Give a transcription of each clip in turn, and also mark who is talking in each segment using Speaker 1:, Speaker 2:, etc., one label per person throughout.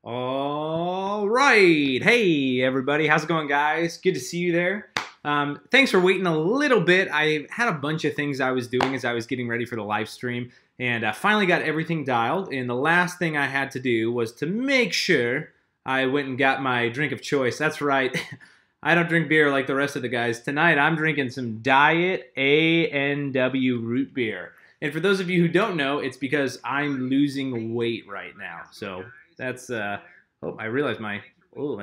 Speaker 1: All right. Hey, everybody. How's it going, guys? Good to see you there. Thanks for waiting a little bit. I had a bunch of things I was doing as I was getting ready for the live stream, and I finally got everything dialed. And the last thing I had to do was to make sure I went and got my drink of choice. That's right. I don't drink beer like the rest of the guys. Tonight, I'm drinking some Diet A&W root beer. And for those of you who don't know, it's because I'm losing weight right now. So that's, oh, I realized my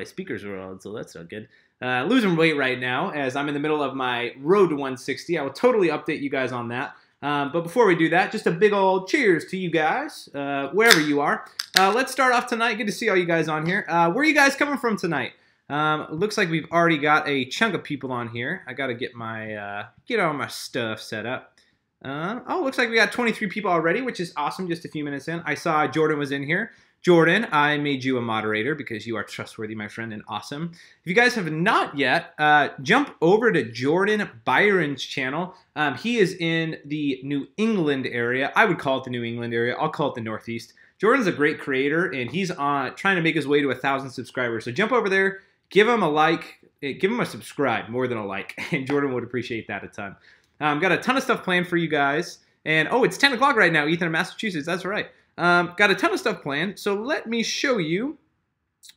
Speaker 1: speakers are on, so that's not good. Losing weight right now as I'm in the middle of my road to 160. I will totally update you guys on that. But before we do that, just a big old cheers to you guys, wherever you are. Let's start off tonight. Good to see all you guys on here. Where are you guys coming from tonight? Looks like we've already got a chunk of people on here. I got to get my, get all my stuff set up. Oh, looks like we got 23 people already, which is awesome. Just a few minutes in. I saw Jordan was in here. Jordan, I made you a moderator because you are trustworthy, my friend, and awesome. If you guys have not yet, jump over to Jordan Byron's channel. He is in the New England area. I would call it the New England area. I'll call it the Northeast. Jordan's a great creator, and he's trying to make his way to 1,000 subscribers. So jump over there, give him a like, give him a subscribe, more than a like, and Jordan would appreciate that a ton. Got a ton of stuff planned for you guys. And, oh, it's 10 o'clock right now, Ethan in Massachusetts. That's right. Got a ton of stuff planned. So let me show you.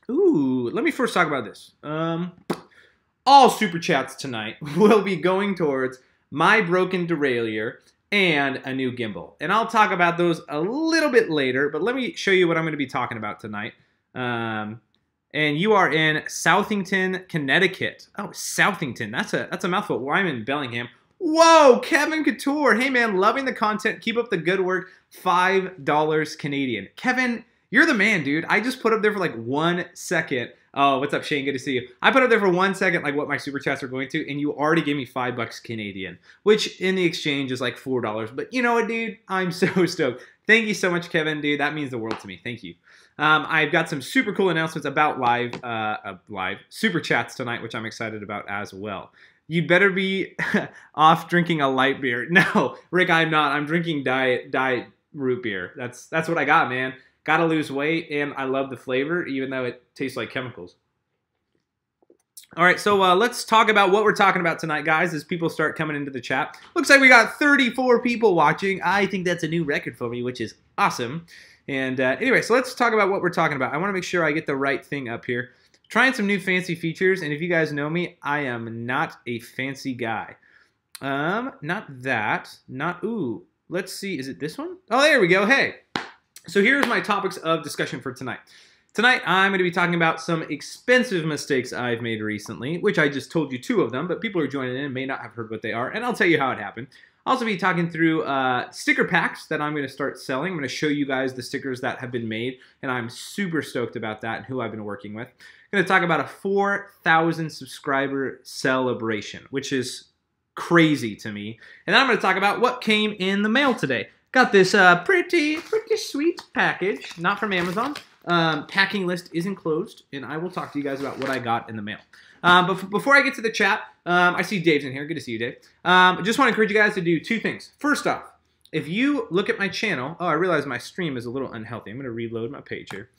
Speaker 1: Ooh, let me first talk about this. All Super Chats tonight will be going towards my broken derailleur and a new gimbal. And I'll talk about those a little bit later. But let me show you what I'm going to be talking about tonight. And you are in Southington, Connecticut. Oh, Southington. That's a mouthful. Well, I'm in Bellingham. Whoa, Kevin Couture. Hey, man, loving the content. Keep up the good work. $5 Canadian. Kevin, you're the man, dude. I just put up there for like 1 second. Oh, what's up, Shane? Good to see you. I put up there for 1 second like what my super chats are going to, and you already gave me $5 Canadian, which in the exchange is like $4. But you know what, dude? I'm so stoked. Thank you so much, Kevin, dude. That means the world to me. Thank you. I've got some super cool announcements about live super chats tonight, which I'm excited about as well. You better be off drinking a light beer. No, Rick, I'm not. I'm drinking diet root beer. That's what I got, man. Gotta lose weight, and I love the flavor, even though it tastes like chemicals. All right, so let's talk about what we're talking about tonight, guys, as people start coming into the chat. Looks like we got 34 people watching. I think that's a new record for me, which is awesome. And anyway, so let's talk about what we're talking about. I want to make sure I get the right thing up here. Trying some new fancy features, and if you guys know me, I am not a fancy guy. Not that. Ooh, let's see, is it this one? Oh, there we go, hey. So here's my topics of discussion for tonight. Tonight, I'm going to be talking about some expensive mistakes I've made recently, which I just told you 2 of them, but people who are joining in may not have heard what they are, and I'll tell you how it happened. I'll also be talking through sticker packs that I'm going to start selling. I'm going to show you guys the stickers that have been made, and I'm super stoked about that and who I've been working with. I'm going to talk about a 4,000 subscriber celebration, which is crazy to me. And then I'm going to talk about what came in the mail today. Got this pretty sweet package, not from Amazon. Packing list isn't closed, and I will talk to you guys about what I got in the mail. But before I get to the chat, I see Dave's in here. Good to see you, Dave. I just want to encourage you guys to do 2 things. First off, if you look at my channel, oh, I realize my stream is a little unhealthy. I'm going to reload my page here.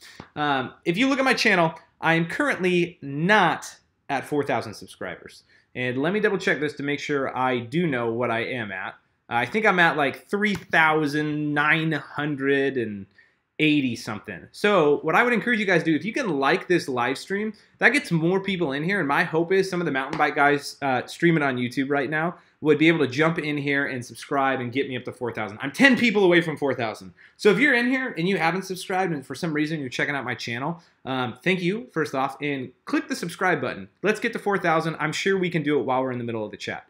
Speaker 1: If you look at my channel, I am currently not at 4,000 subscribers. And let me double check this to make sure I do know what I am at. I think I'm at like 3,980 something. So what I would encourage you guys to do, if you can like this live stream, that gets more people in here. And my hope is some of the mountain bike guys streaming on YouTube right now would be able to jump in here and subscribe and get me up to 4,000. I'm 10 people away from 4,000. So if you're in here and you haven't subscribed and for some reason you're checking out my channel, thank you, first off, and click the subscribe button. Let's get to 4,000. I'm sure we can do it while we're in the middle of the chat.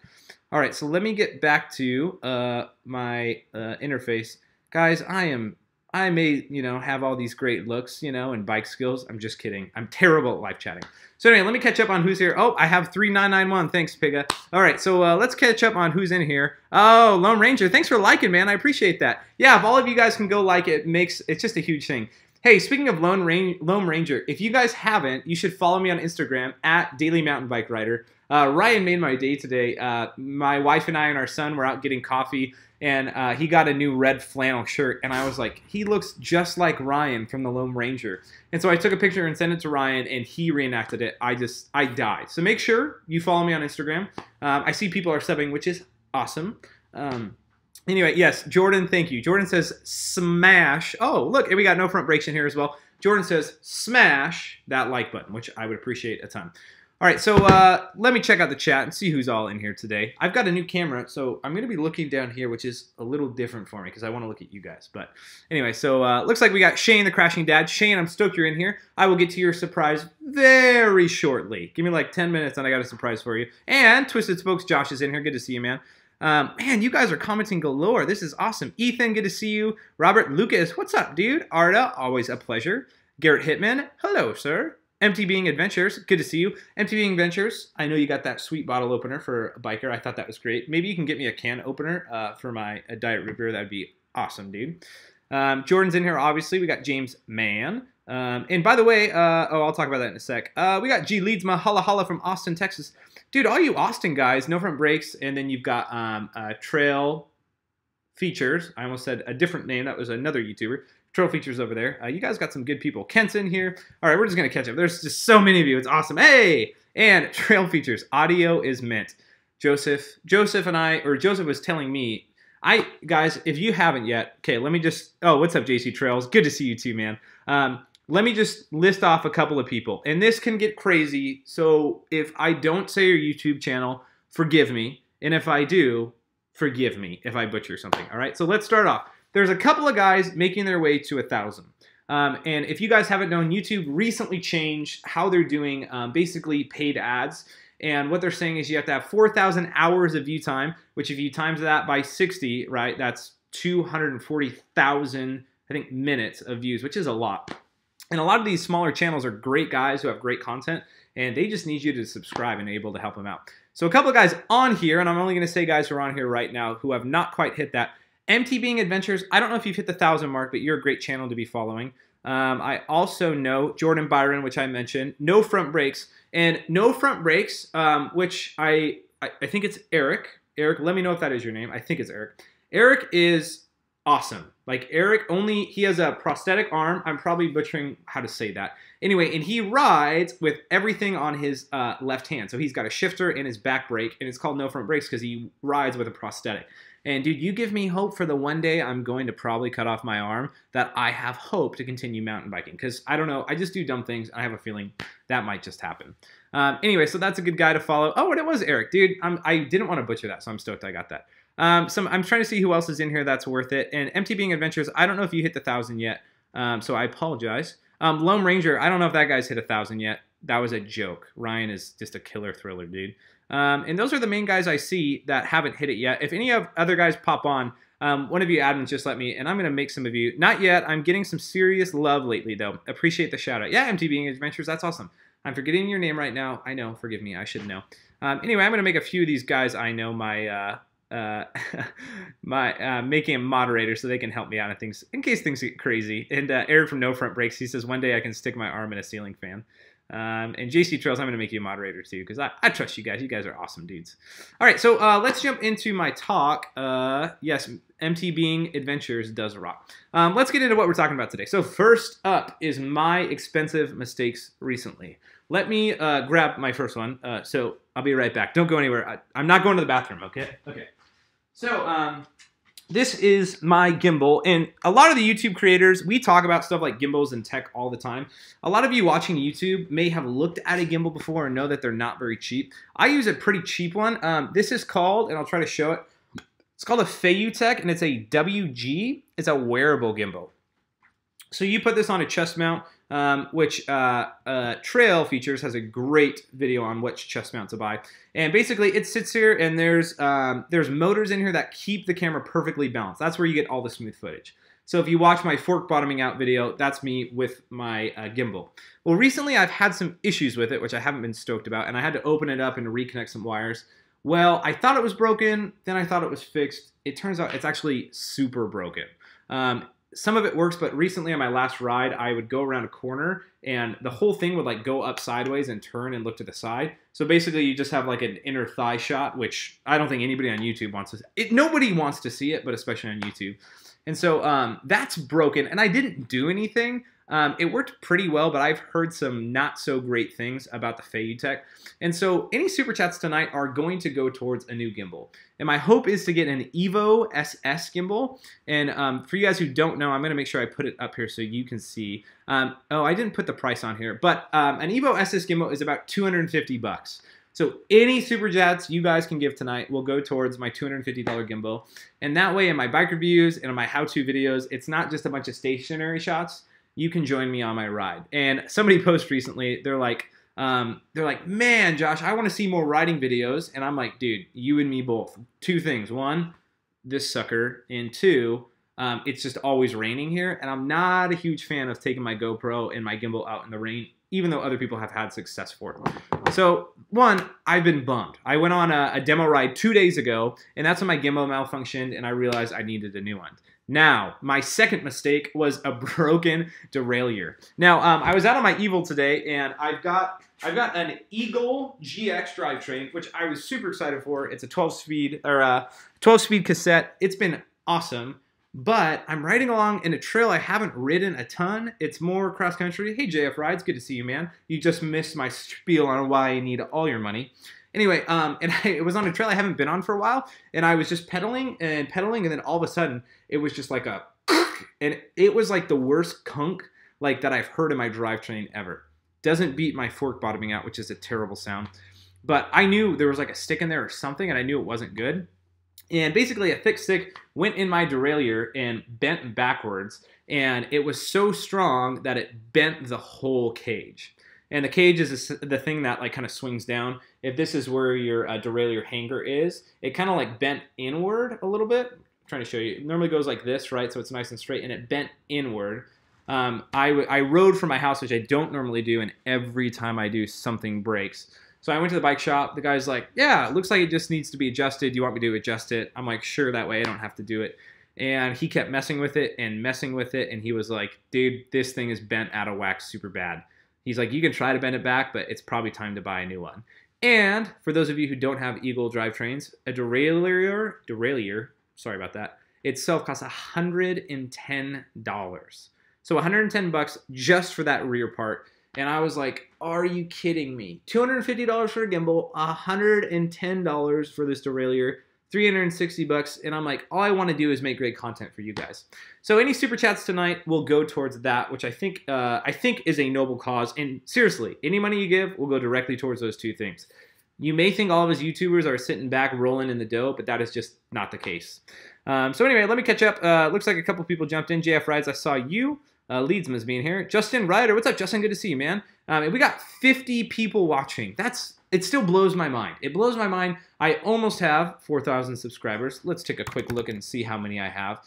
Speaker 1: All right, so let me get back to my interface. Guys, I may, have all these great looks, and bike skills. I'm just kidding. I'm terrible at live chatting. So anyway, let me catch up on who's here. Oh, I have 3991. Thanks, Piga. All right, so let's catch up on who's in here. Oh, Lone Ranger, thanks for liking, man. I appreciate that. Yeah, if all of you guys can go like it, it's just a huge thing. Hey, speaking of Lone Ranger, if you guys haven't, you should follow me on Instagram at Daily Mountain Bike Rider. Ryan made my day today. My wife and I and our son were out getting coffee, and he got a new red flannel shirt, and I was like, he looks just like Ryan from the Lone Ranger. And so I took a picture and sent it to Ryan, and he reenacted it. I died. So make sure you follow me on Instagram. I see people are subbing, which is awesome. Anyway, yes, Jordan, thank you. Jordan says smash. Oh, look, and we got No Front Brakes in here as well. Jordan says smash that like button, which I would appreciate a ton. All right, so let me check out the chat and see who's all in here today. I've got a new camera, so I'm going to be looking down here, which is a little different for me because I want to look at you guys. But anyway, so looks like we got Shane, the Crashing Dad. Shane, I'm stoked you're in here. I will get to your surprise very shortly. Give me like 10 minutes and I got a surprise for you. And Twisted Spokes, Josh is in here. Good to see you, man. Man, you guys are commenting galore. This is awesome. Ethan, good to see you. Robert Lucas, what's up, dude? Arda, always a pleasure. Garrett Hitman, hello, sir. MTB Adventures, good to see you. MTB Adventures, I know you got that sweet bottle opener for a biker. I thought that was great. Maybe you can get me a can opener for my Diet Root Beer. That would be awesome, dude. Jordan's in here, obviously. We got James Mann. And by the way, I'll talk about that in a sec. We got G Leadsma, holla holla from Austin, Texas. Dude, all you Austin guys, No Front Brakes, and then you've got Trail Features. I almost said a different name. That was another YouTuber. Trail Features over there. You guys got some good people. Kent's in here. All right, we're just going to catch up. There's just so many of you. It's awesome. Hey! And Trail Features. Audio is meant. Joseph was telling me, guys, if you haven't yet, okay, let me just, oh, what's up, JC Trails? Good to see you too, man. Let me just list off a couple of people. And this can get crazy, so if I don't say your YouTube channel, forgive me. And if I do, forgive me if I butcher something, all right? So let's start off. There's a couple of guys making their way to 1,000. And if you guys haven't known, YouTube recently changed how they're doing basically paid ads. And what they're saying is you have to have 4,000 hours of view time, which if you times that by 60, right, that's 240,000, I think, minutes of views, which is a lot. And a lot of these smaller channels are great guys who have great content, and they just need you to subscribe and able to help them out. So a couple of guys on here, and I'm only going to say guys who are on here right now who have not quite hit that. MTB Adventures, I don't know if you've hit the 1,000 mark, but you're a great channel to be following. I also know Jordan Byron, which I mentioned, No Front Brakes, and No Front Brakes, which I think it's Eric. Eric, let me know if that is your name. I think it's Eric. Eric is awesome. Like Eric, he has a prosthetic arm. I'm probably butchering how to say that. Anyway, and he rides with everything on his left hand. So he's got a shifter and his back brake, and it's called No Front Brakes because he rides with a prosthetic. And dude, you give me hope for the one day I'm going to probably cut off my arm that I have hope to continue mountain biking. Because I don't know, I just do dumb things. I have a feeling that might just happen. Anyway, so that's a good guy to follow. Oh, and it was Eric. Dude, I didn't want to butcher that, so I'm stoked I got that. I'm trying to see who else is in here that's worth it. And MTB Adventures, I don't know if you hit the 1,000 yet, so I apologize. Lone Ranger, I don't know if that guy's hit 1,000 yet. That was a joke. Ryan is just a killer thriller, dude. And those are the main guys I see that haven't hit it yet. If any of other guys pop on, one of you admins just let me, and I'm going to make some of you. Not yet. I'm getting some serious love lately, though. Appreciate the shout out. Yeah, MTB Adventures, that's awesome. I'm forgetting your name right now. I know. Forgive me. I should know. Anyway, I'm going to make a few of these guys I know making them moderators so they can help me out on things in case things get crazy. And Eric from No Front Brakes, he says, one day I can stick my arm in a ceiling fan. And JC Trails, I'm going to make you a moderator too because I trust you guys. You guys are awesome dudes. All right, so let's jump into my talk. Yes, MTB Adventures does rock. Let's get into what we're talking about today. So first up is my expensive mistakes recently. Let me grab my first one. So I'll be right back. Don't go anywhere. I'm not going to the bathroom, okay? Okay. So this is my gimbal, and a lot of the YouTube creators, we talk about stuff like gimbals and tech all the time. A lot of you watching YouTube may have looked at a gimbal before and know that they're not very cheap. I use a pretty cheap one. This is called, and I'll try to show it, it's called a Feiyutech, and it's a WG. It's a wearable gimbal. So you put this on a chest mount, which Trail Features has a great video on which chest mount to buy. And basically, it sits here, and there's motors in here that keep the camera perfectly balanced. That's where you get all the smooth footage. So if you watch my fork bottoming out video, that's me with my gimbal. Well, recently I've had some issues with it, which I haven't been stoked about, and I had to open it up and reconnect some wires. Well, I thought it was broken, then I thought it was fixed. It turns out it's actually super broken. some of it works, but recently on my last ride, I would go around a corner and the whole thing would like go up sideways and turn and look to the side. So basically you just have like an inner thigh shot, which I don't think anybody on YouTube wants to see. Nobody wants to see it, but especially on YouTube. And so that's broken, and I didn't do anything. It worked pretty well, but I've heard some not so great things about the Feiyutech. And so any super chats tonight are going to go towards a new gimbal. And my hope is to get an Evo SS gimbal. And for you guys who don't know, I'm going to make sure I put it up here so you can see. Oh, I didn't put the price on here, but an Evo SS gimbal is about 250 bucks. So any super chats you guys can give tonight will go towards my $250 gimbal. And that way in my bike reviews and in my how-to videos, it's not just a bunch of stationary shots. You can join me on my ride. And somebody posted recently, they're like, man, Josh, I want to see more riding videos. And I'm like, dude, you and me both. Two things. One, this sucker. And two, it's just always raining here. And I'm not a huge fan of taking my GoPro and my gimbal out in the rain, even though other people have had success for it. So, one, I've been bummed. I went on a demo ride 2 days ago, and that's when my gimbal malfunctioned, and I realized I needed a new one. Now, my second mistake was a broken derailleur. Now, I was out on my Evil today, and I've got an Eagle GX drivetrain, which I was super excited for. It's a 12-speed cassette. It's been awesome. But I'm riding along in a trail I haven't ridden a ton. It's more cross-country. Hey, JF Rides, good to see you, man. You just missed my spiel on why I need all your money. Anyway, it was on a trail I haven't been on for a while, and I was just pedaling, and then all of a sudden, it was just like a, and it was like the worst kunk like that I've heard in my drivetrain ever. Doesn't beat my fork bottoming out, which is a terrible sound. But I knew there was like a stick in there or something, and I knew it wasn't good. And basically a thick stick went in my derailleur and bent backwards, and it was so strong that it bent the whole cage. And the cage is the thing that like kind of swings down. If this is where your derailleur hanger is, it kind of like bent inward a little bit. I'm trying to show you. It normally goes like this, right? So it's nice and straight, and it bent inward. I rode from my house, which I don't normally do, and every time I do, something breaks. So I went to the bike shop. The guy's like, yeah, it looks like it just needs to be adjusted. Do you want me to adjust it? I'm like, sure, that way I don't have to do it. And he kept messing with it, and he was like, dude, this thing is bent out of whack super bad. He's like, you can try to bend it back, but it's probably time to buy a new one. And for those of you who don't have Eagle drivetrains, a derailleur, sorry about that, itself costs $110. So 110 bucks just for that rear part. And I was like, are you kidding me? $250 for a gimbal, $110 for this derailleur, 360 bucks, and I'm like, all I want to do is make great content for you guys. So any super chats tonight will go towards that, which I think is a noble cause. And seriously, any money you give will go directly towards those two things. You may think all of us YouTubers are sitting back rolling in the dough, but that is just not the case. So anyway, let me catch up. Looks like a couple people jumped in. JF Rides, I saw you. Leadsman's being here. Justin Ryder, what's up, Justin? Good to see you, man. And we got 50 people watching. It still blows my mind. It blows my mind. I almost have 4,000 subscribers. Let's take a quick look and see how many I have.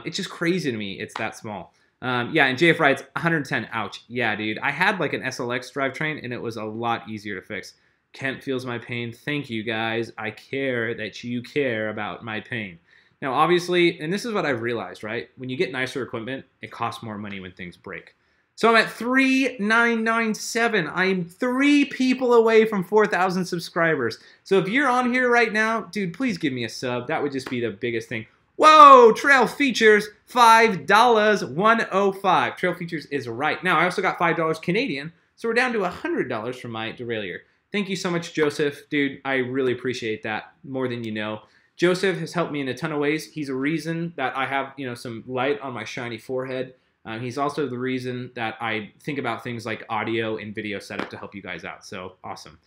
Speaker 1: It's just crazy to me. It's that small. Yeah, and JF Rides, 110. Ouch. Yeah, dude. I had like an SLX drivetrain, and it was a lot easier to fix. Kent feels my pain. Thank you, guys. I care that you care about my pain. Now, obviously, and this is what I've realized, right? When you get nicer equipment, it costs more money when things break. So I'm at 3,997. I'm 3 people away from 4,000 subscribers. So if you're on here right now, dude, please give me a sub. That would just be the biggest thing. Whoa, Trail Features, $5, 105. Trail Features is right. Now, I also got $5 Canadian, so we're down to $100 for my derailleur. Thank you so much, Joseph. Dude, I really appreciate that more than you know. Joseph has helped me in a ton of ways. He's a reason that I have, some light on my shiny forehead. He's also the reason that I think about things like audio and video setup to help you guys out. So awesome.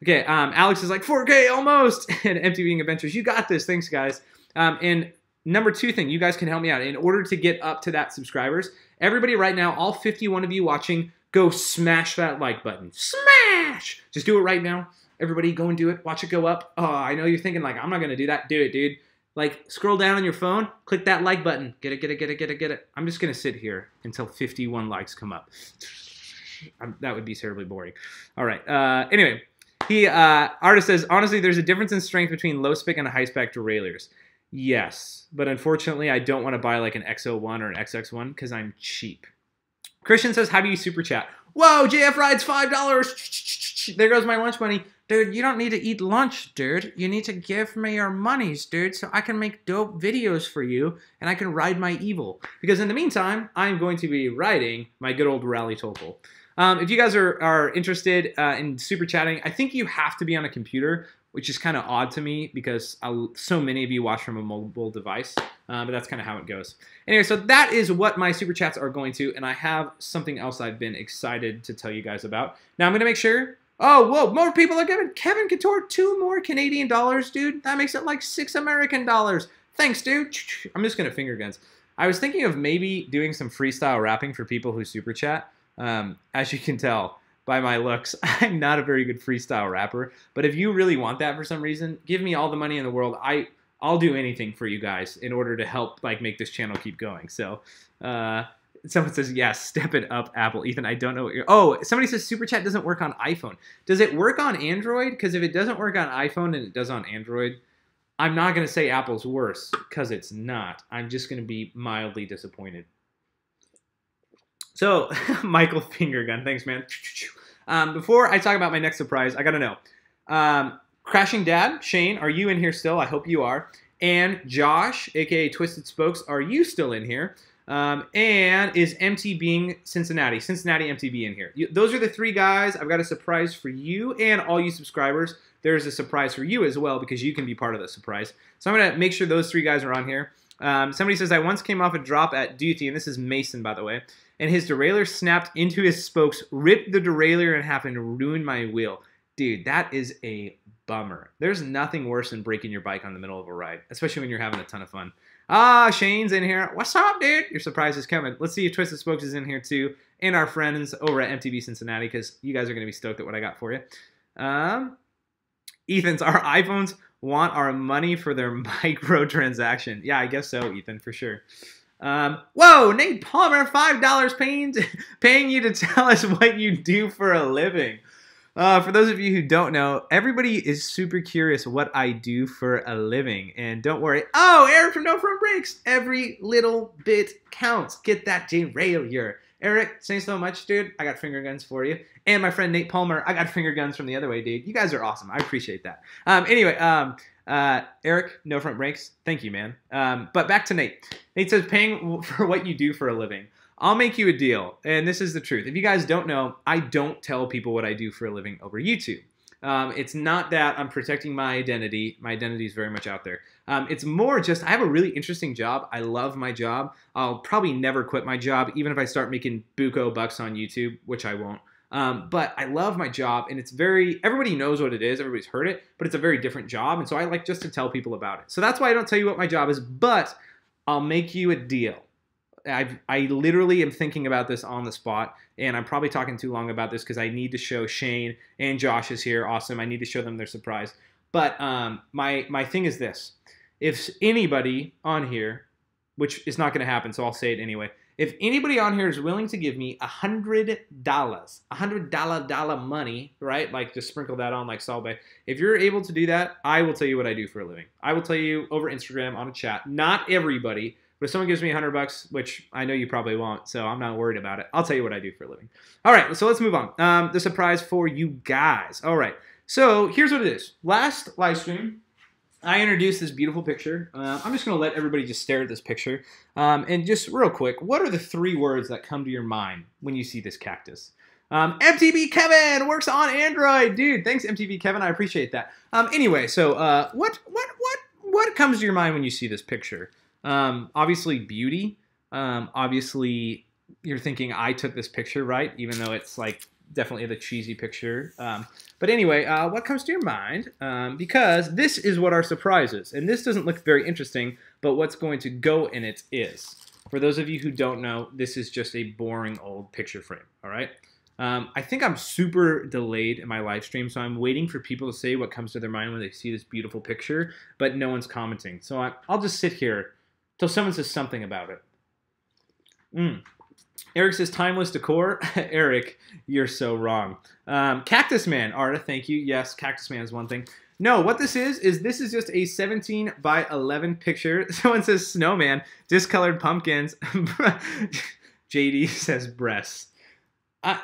Speaker 1: Okay, Alex is like 4K almost, and MTB Adventures. You got this. Thanks, guys. And number 2 thing, you guys can help me out. In order to get up to that subscribers, everybody right now, all 51 of you watching, go smash that like button. Smash! Just do it right now. Everybody go and do it. Watch it go up. Oh, I know you're thinking like, I'm not going to do that. Do it, dude. Like, scroll down on your phone, click that like button. Get it, get it, get it, get it, get it. I'm just going to sit here until 51 likes come up. That would be terribly boring. All right. Anyway, Artist says, honestly, there's a difference in strength between low spec and high spec derailleurs. Yes, but unfortunately, I don't want to buy like an XO1 or an XX1 because I'm cheap. Christian says, how do you super chat? Whoa, JF Rides $5. There goes my lunch money. Dude, you don't need to eat lunch, dude. You need to give me your monies, dude, so I can make dope videos for you and I can ride my evil. Because in the meantime, I'm going to be riding my good old Rally TOEFL. If you guys are interested in super chatting, I think you have to be on a computer, which is kind of odd to me because so many of you watch from a mobile device, but that's kind of how it goes. Anyway, so that is what my super chats are going to, and I have something else I've been excited to tell you guys about. Now I'm going to make sure, oh, whoa, more people are giving Kevin Couture 2 more Canadian dollars, dude. That makes it like 6 American dollars. Thanks, dude. I'm just going to finger guns. I was thinking of maybe doing some freestyle rapping for people who super chat. As you can tell by my looks, I'm not a very good freestyle rapper, but if you really want that for some reason, give me all the money in the world. I'll do anything for you guys in order to help like make this channel keep going. So someone says, yes, step it up, Apple. Ethan, I don't know what you're... Oh, somebody says super chat doesn't work on iPhone. Does it work on Android? Because if it doesn't work on iPhone and it does on Android, I'm not going to say Apple's worse because it's not. I'm just going to be mildly disappointed. So, Michael Fingergun, thanks, man. Before I talk about my next surprise, I got to know. Crashing Dad, Shane, are you in here still? I hope you are. And Josh, a.k.a. Twisted Spokes, are you still in here? And is MTB Cincinnati MTB in here? Those are the 3 guys. I've got a surprise for you and all you subscribers. There's a surprise for you as well because you can be part of the surprise. So I'm going to make sure those 3 guys are on here. Somebody says, I once came off a drop at Duty, and this is Mason, by the way, and his derailleur snapped into his spokes, ripped the derailleur in half, and ruined my wheel. Dude, that is a bummer. There's nothing worse than breaking your bike on the middle of a ride, especially when you're having a ton of fun. Ah, Shane's in here. What's up, dude? Your surprise is coming. Let's see if Twisted Spokes is in here, too, and our friends over at MTB Cincinnati, because you guys are going to be stoked at what I got for you. Ethan's, our iPhones want our money for their microtransaction. Yeah, I guess so, Ethan, for sure. Whoa, Nate Palmer, $5 paying you to tell us what you do for a living. For those of you who don't know, everybody is super curious what I do for a living. And don't worry. Oh, Eric from No Front Brakes. Every little bit counts. Get that derailleur. Eric, thanks so much, dude. I got finger guns for you. And my friend Nate Palmer, I got finger guns from the other way, dude. You guys are awesome. I appreciate that. Anyway, Eric, No Front Brakes, thank you, man. But back to Nate. Nate says, paying for what you do for a living. I'll make you a deal, and this is the truth. If you guys don't know, I don't tell people what I do for a living over YouTube. It's not that I'm protecting my identity. My identity is very much out there. It's more just I have a really interesting job. I love my job. I'll probably never quit my job, even if I start making buco bucks on YouTube, which I won't. But I love my job, and it's everybody knows what it is. Everybody's heard it, but it's a very different job, and so I like just to tell people about it. So that's why I don't tell you what my job is, but I'll make you a deal. I literally am thinking about this on the spot, and I'm probably talking too long about this because I need to show Shane and Josh is here. Awesome. I need to show them their surprise. But my thing is this. If anybody on here, which is not going to happen, so I'll say it anyway. If anybody on here is willing to give me $100 money, right? Like just sprinkle that on like Salve. If you're able to do that, I will tell you what I do for a living. I will tell you over Instagram on a chat. Not everybody. But if someone gives me $100, which I know you probably won't, so I'm not worried about it, I'll tell you what I do for a living. All right, so let's move on. The surprise for you guys. All right, so here's what it is. Last live stream, I introduced this beautiful picture. I'm just going to let everybody just stare at this picture. And just real quick, what are the 3 words that come to your mind when you see this cactus? MTB Kevin works on Android. Dude, thanks MTB Kevin. I appreciate that. Anyway, so what comes to your mind when you see this picture? Obviously beauty. Obviously you're thinking I took this picture, right? Even though it's like definitely the cheesy picture. But anyway, what comes to your mind? Because this is what our surprise is. And this doesn't look very interesting, but what's going to go in it is. For those of you who don't know, this is just a boring old picture frame, all right? I think I'm super delayed in my live stream, so I'm waiting for people to say what comes to their mind when they see this beautiful picture, but no one's commenting. So I'll just sit here till someone says something about it. Eric says timeless decor. Eric, you're so wrong. Cactus Man, Arta, thank you. Yes, Cactus Man is one thing. No, what this is this is just a 17 by 11 picture. Someone says snowman, discolored pumpkins. JD says breasts. I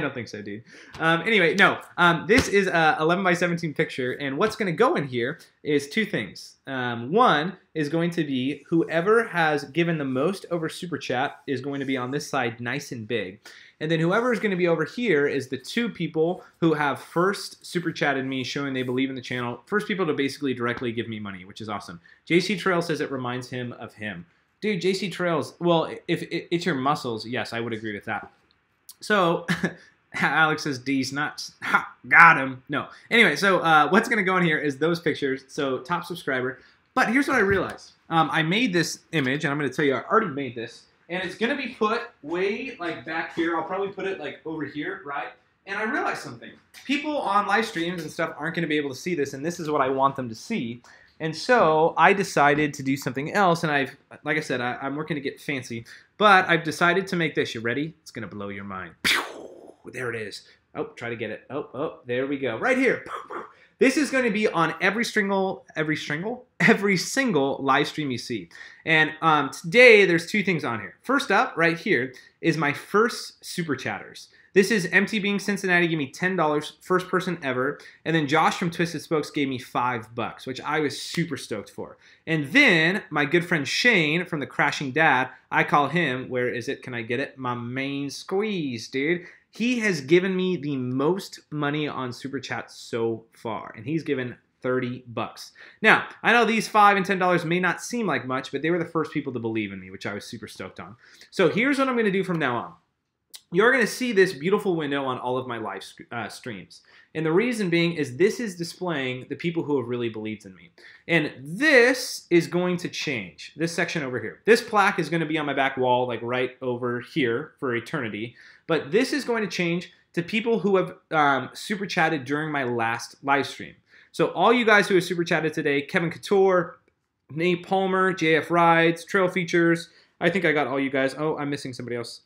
Speaker 1: don't think so, dude. Anyway, no. This is a 11 by 17 picture, and what's going to go in here is two things. One is going to be whoever has given the most over Super Chat is going to be on this side nice and big. And then whoever is going to be over here is the two people who have first Super Chatted me showing they believe in the channel. First people to basically directly give me money, which is awesome. JC Trail says it reminds him of him. Dude, JC Trails, well, if it's your muscles, yes, I would agree with that. So, Alex says D's nuts. Ha, got him. No. Anyway, so what's going to go in here is those pictures. So, top subscriber. But here's what I realized. I made this image, and I'm going to tell you I already made this. And it's going to be put way, like, back here. I'll probably put it, like, over here, right? And I realized something. People on live streams and stuff aren't going to be able to see this, and this is what I want them to see. And so I decided to do something else, and like I said, I'm working to get fancy, but I've decided to make this. You ready? It's going to blow your mind. There it is. Oh, try to get it. Oh, there we go. Right here. This is going to be on every single live stream you see. And today, there's two things on here. First up, right here, is my first Super Chatters. This is MTB Cincinnati gave me $10, first person ever. And then Josh from Twisted Spokes gave me $5, which I was super stoked for. And then my good friend Shane from the Crashing Dad, I call him, where is it? Can I get it? My main squeeze, dude. He has given me the most money on Super Chat so far. And he's given $30. Now, I know these $5 and $10 may not seem like much, but they were the first people to believe in me, which I was super stoked on. So here's what I'm going to do from now on. You're going to see this beautiful window on all of my live streams. And the reason being is this is displaying the people who have really believed in me. And this is going to change, this section over here. This plaque is going to be on my back wall, like right over here for eternity. But this is going to change to people who have super chatted during my last live stream. So all you guys who have super chatted today, Kevin Couture, Nate Palmer, JF Rides, Trail Features, I think I got all you guys. Oh, I'm missing somebody else.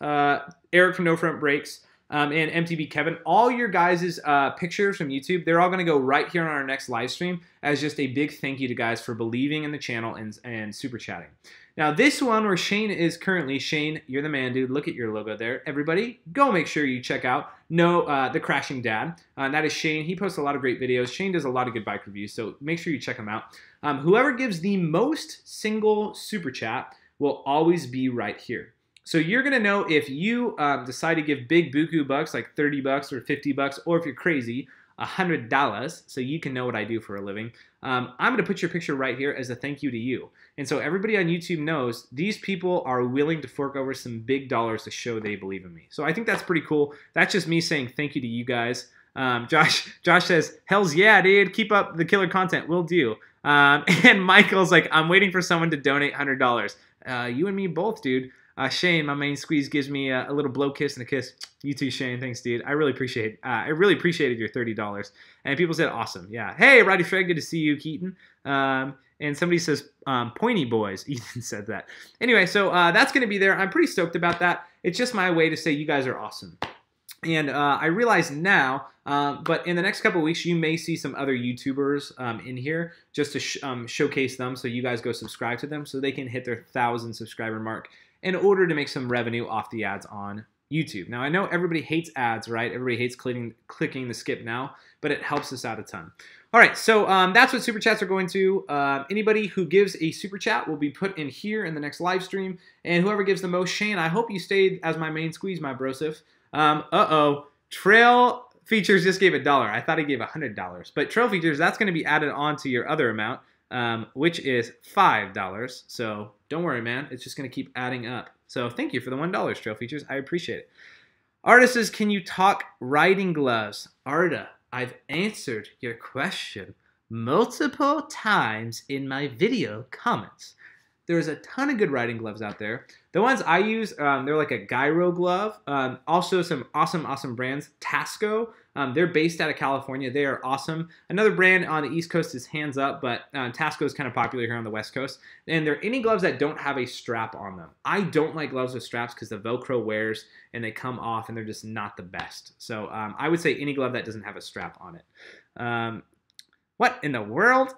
Speaker 1: Eric from No Front Brakes and MTB Kevin. All your guys' pictures from YouTube, they're all going to go right here on our next live stream as just a big thank you to guys for believing in the channel and super chatting. Now, this one where Shane is currently, Shane, you're the man, dude. Look at your logo there. Everybody, go make sure you check out the Crashing Dad. That is Shane. He posts a lot of great videos. Shane does a lot of good bike reviews, so make sure you check him out. Whoever gives the most single super chat will always be right here. So you're going to know if you decide to give big buku bucks, like $30 or $50, or if you're crazy, $100, so you can know what I do for a living. I'm going to put your picture right here as a thank you to you. And so everybody on YouTube knows these people are willing to fork over some big dollars to show they believe in me. So I think that's pretty cool. That's just me saying thank you to you guys. Josh says, hells yeah, dude. Keep up the killer content. Will do. And Michael's like, I'm waiting for someone to donate $100. You and me both, dude. Shane, my main squeeze, gives me a little blow kiss and a kiss. You too, Shane. Thanks, dude. I really appreciated your $30. And people said, awesome. Yeah. Hey, Roddy Fred, good to see you, Keaton. And somebody says, pointy boys. Ethan said that. Anyway, so that's going to be there. I'm pretty stoked about that. It's just my way to say you guys are awesome. And I realize now, but in the next couple of weeks, you may see some other YouTubers in here just to showcase them, so you guys go subscribe to them so they can hit their 1,000 subscriber mark in order to make some revenue off the ads on YouTube. Now, I know everybody hates ads, right? Everybody hates clicking the skip now, but it helps us out a ton. All right, so that's what Super Chats are going to. Anybody who gives a Super Chat will be put in here in the next live stream, and whoever gives the most, Shane, I hope you stayed as my main squeeze, my brosif. Trail Features just gave $1. I thought he gave $100. But Trail Features, that's going to be added on to your other amount, which is $5. So don't worry, man. It's just going to keep adding up. So thank you for the $1, Trail Features. I appreciate it. Arta says, can you talk riding gloves? Arta, I've answered your question multiple times in my video comments. there's a ton of good riding gloves out there. The ones I use, they're like a gyro glove. Also some awesome brands. Tasco, they're based out of California. They are awesome. Another brand on the East Coast is Hands Up, but Tasco is kind of popular here on the West Coast. And there are any gloves that don't have a strap on them. I don't like gloves with straps because the Velcro wears and they come off and they're just not the best. So I would say any glove that doesn't have a strap on it. What in the world?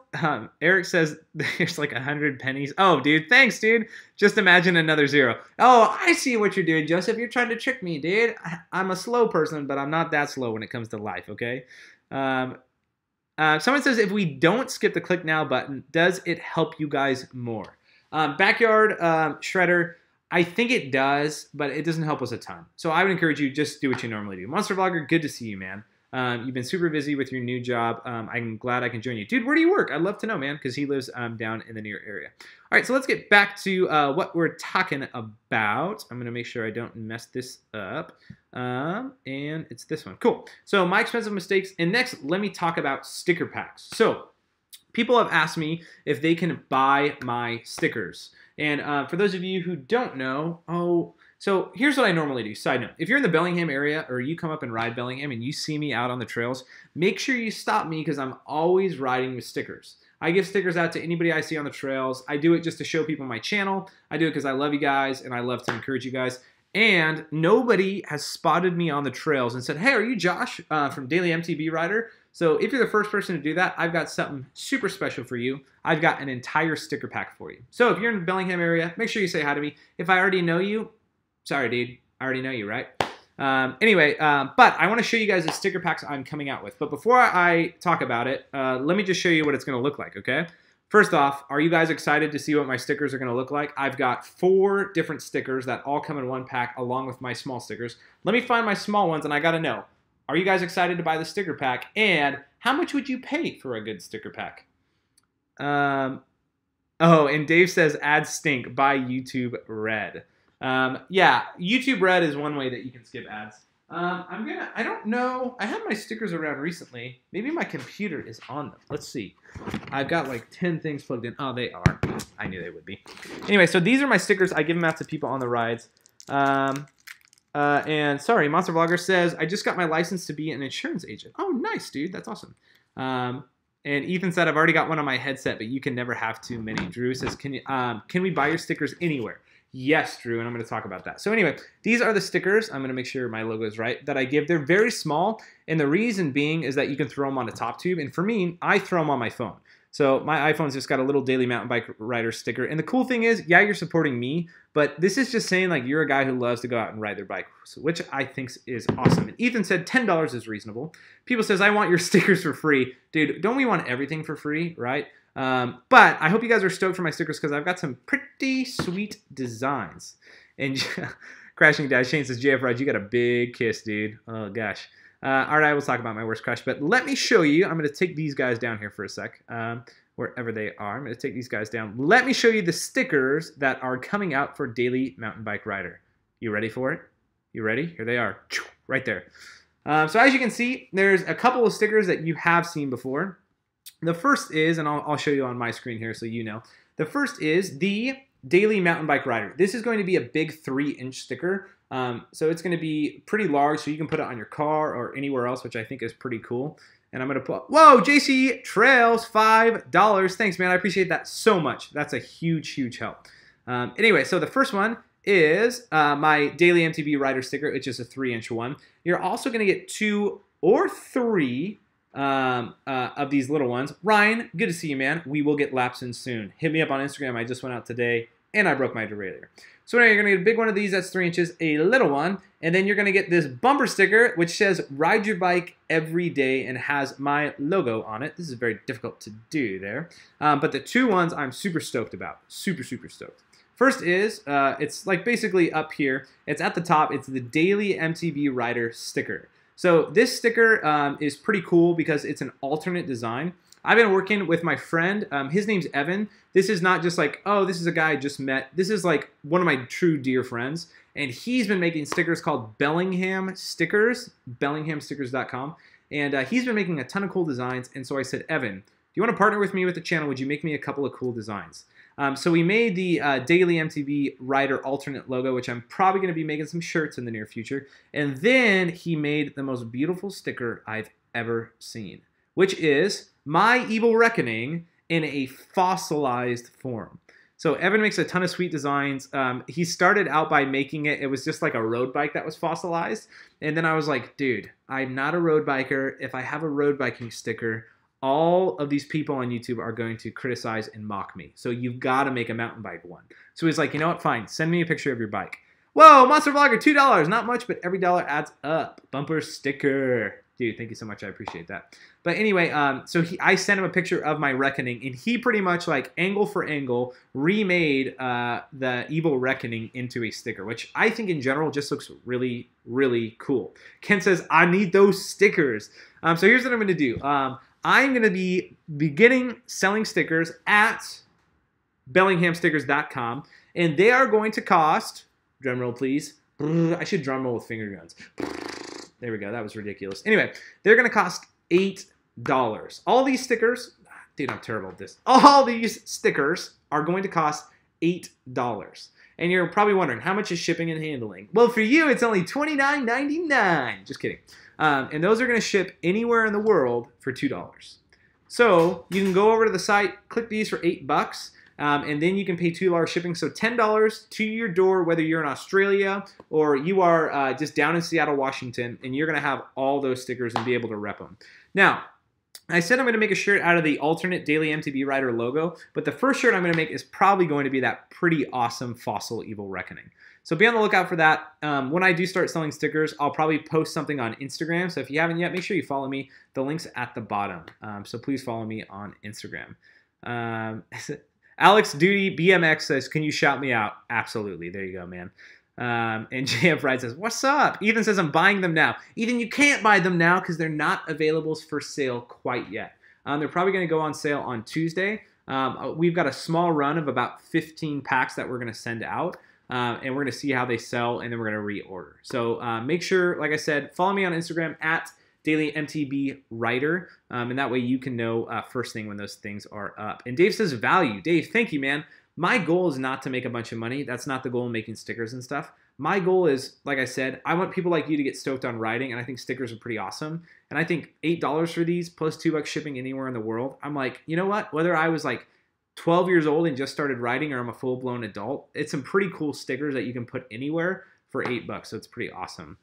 Speaker 1: Eric says there's like 100 pennies. Oh, dude, thanks, dude. Just imagine another zero. Oh, I see what you're doing, Joseph. You're trying to trick me, dude. I'm a slow person, but I'm not that slow when it comes to life, okay? Someone says, if we don't skip the click now button, does it help you guys more? Backyard Shredder, I think it does, but it doesn't help us a ton. So I would encourage you, just do what you normally do. Monster Vlogger, good to see you, man. You've been super busy with your new job. I'm glad I can join you. Dude, where do you work? I'd love to know, man, because he lives down in the near area. All right, so let's get back to what we're talking about. I'm going to make sure I don't mess this up. And it's this one. Cool. So my expensive mistakes. And next, let me talk about sticker packs. So people have asked me if they can buy my stickers. And for those of you who don't know, so here's what I normally do. Side note, if you're in the Bellingham area or you come up and ride Bellingham and you see me out on the trails, make sure you stop me because I'm always riding with stickers. I give stickers out to anybody I see on the trails. I do it just to show people my channel. I do it because I love you guys and I love to encourage you guys. And nobody has spotted me on the trails and said, hey, are you Josh from Daily MTB Rider? So if you're the first person to do that, I've got something super special for you. I've got an entire sticker pack for you. So if you're in the Bellingham area, make sure you say hi to me. If I already know you, sorry, dude. I already know you, right? Anyway, but I want to show you guys the sticker packs I'm coming out with. But before I talk about it, let me just show you what it's going to look like, okay? First off, are you guys excited to see what my stickers are going to look like? I've got 4 different stickers that all come in one pack along with my small stickers. Let me find my small ones, and I got to know, are you guys excited to buy the sticker pack? And how much would you pay for a good sticker pack? Oh, and Dave says, ads stink. Buy YouTube Red. Yeah, YouTube Red is one way that you can skip ads. I don't know. I had my stickers around recently. Maybe my computer is on them. Let's see. I've got like 10 things plugged in. Oh, they are. I knew they would be. Anyway, so these are my stickers. I give them out to people on the rides. And sorry, Monster Vlogger says, I just got my license to be an insurance agent. Oh, nice, dude. That's awesome. And Ethan said, I've already got one on my headset, but you can never have too many. Drew says, can we buy your stickers anywhere? Yes, Drew, and I'm going to talk about that. So anyway, these are the stickers. I'm going to make sure my logo is right that I give. They're very small, and the reason being is that you can throw them on a top tube, and for me, I throw them on my phone. So my iPhone's just got a little Daily Mountain Bike Rider sticker, and the cool thing is, yeah, you're supporting me, but this is just saying like you're a guy who loves to go out and ride their bike, which I think is awesome. And Ethan said $10 is reasonable. People says, I want your stickers for free. Dude, don't we want everything for free, right? But I hope you guys are stoked for my stickers because I've got some pretty sweet designs. And Crashing Dash Shane says, JF Rod, you got a big kiss, dude. Oh, gosh. All right, we'll talk about my worst crush. But let me show you. I'm going to take these guys down here for a sec, wherever they are. I'm going to take these guys down. Let me show you the stickers that are coming out for Daily Mountain Bike Rider. You ready for it? You ready? Here they are. Right there. So as you can see, there's a couple of stickers that you have seen before. The first is, and I'll show you on my screen here so you know. The first is the Daily Mountain Bike Rider. This is going to be a big 3-inch sticker. So it's going to be pretty large, so you can put it on your car or anywhere else, which I think is pretty cool. And I'm going to put, whoa, JC Trails, $5. Thanks, man. I appreciate that so much. That's a huge, huge help. Anyway, so the first one is my Daily MTB Rider sticker. It's just a 3-inch one. You're also going to get 2 or 3 of these little ones. Ryan, good to see you, man. We will get laps in soon. Hit me up on Instagram. I just went out today, and I broke my derailleur. So anyway, you're going to get a big one of these. That's 3 inches, a little one, and then you're going to get this bumper sticker, which says, ride your bike every day, and has my logo on it. This is very difficult to do there. But the 2 ones I'm super stoked about. Super, super stoked. First is, it's like basically up here. It's at the top. It's the Daily MTB Rider sticker. So this sticker is pretty cool because it's an alternate design. I've been working with my friend. His name's Evan. This is not just like, oh, this is a guy I just met. This is like one of my true dear friends. And he's been making stickers called Bellingham Stickers, bellinghamstickers.com. And he's been making a ton of cool designs. And so I said, Evan, do you want to partner with me with the channel? Would you make me a couple of cool designs? So we made the Daily MTB Rider alternate logo, which I'm probably going to be making some shirts in the near future. And then he made the most beautiful sticker I've ever seen, which is My Evil Reckoning in a fossilized form. So Evan makes a ton of sweet designs. He started out by making it was just like a road bike that was fossilized. And then I was like, dude, I'm not a road biker. If I have a road biking sticker, all of these people on YouTube are going to criticize and mock me. So you've got to make a mountain bike one. So he's like, you know what? Fine. Send me a picture of your bike. Whoa, Monster Vlogger, $2. Not much, but every dollar adds up. Bumper sticker. Dude, thank you so much. I appreciate that. But anyway, I sent him a picture of my Reckoning, and he pretty much, like, angle for angle, remade the Evil Reckoning into a sticker, which I think in general just looks really, really cool. Ken says, I need those stickers. So here's what I'm going to do. I'm going to be beginning selling stickers at BellinghamStickers.com, and they are going to cost, drumroll please, I should drumroll with finger guns. There we go. That was ridiculous. Anyway, they're going to cost $8. All these stickers, dude, I'm terrible at this. All these stickers are going to cost $8. And you're probably wondering, how much is shipping and handling? Well, for you, it's only $29.99. Just kidding. And those are going to ship anywhere in the world for $2. So you can go over to the site, click these for $8. And then you can pay $2 shipping, so $10 to your door, whether you're in Australia or you are just down in Seattle, Washington, and you're going to have all those stickers and be able to rep them. Now, I said I'm going to make a shirt out of the alternate Daily MTB Rider logo, but the first shirt I'm going to make is probably going to be that pretty awesome Fossil Evil Reckoning. So be on the lookout for that. When I do start selling stickers, I'll probably post something on Instagram. So if you haven't yet, make sure you follow me. The link's at the bottom. So please follow me on Instagram. Alex Duty BMX says, can you shout me out? Absolutely. There you go, man. And JF Ride says, what's up? Ethan says, I'm buying them now. Ethan, you can't buy them now because they're not available for sale quite yet. They're probably going to go on sale on Tuesday. We've got a small run of about 15 packs that we're going to send out. And we're going to see how they sell, and then we're going to reorder. So make sure, like I said, follow me on Instagram at Daily MTB Rider, and that way you can know first thing when those things are up. And Dave says value. Dave, thank you, man. My goal is not to make a bunch of money. That's not the goal in making stickers and stuff. My goal is, like I said, I want people like you to get stoked on riding, and I think stickers are pretty awesome. And I think $8 for these plus $2 shipping anywhere in the world. I'm like, you know what? Whether I was like 12 years old and just started riding or I'm a full-blown adult, it's some pretty cool stickers that you can put anywhere for $8, so it's pretty awesome.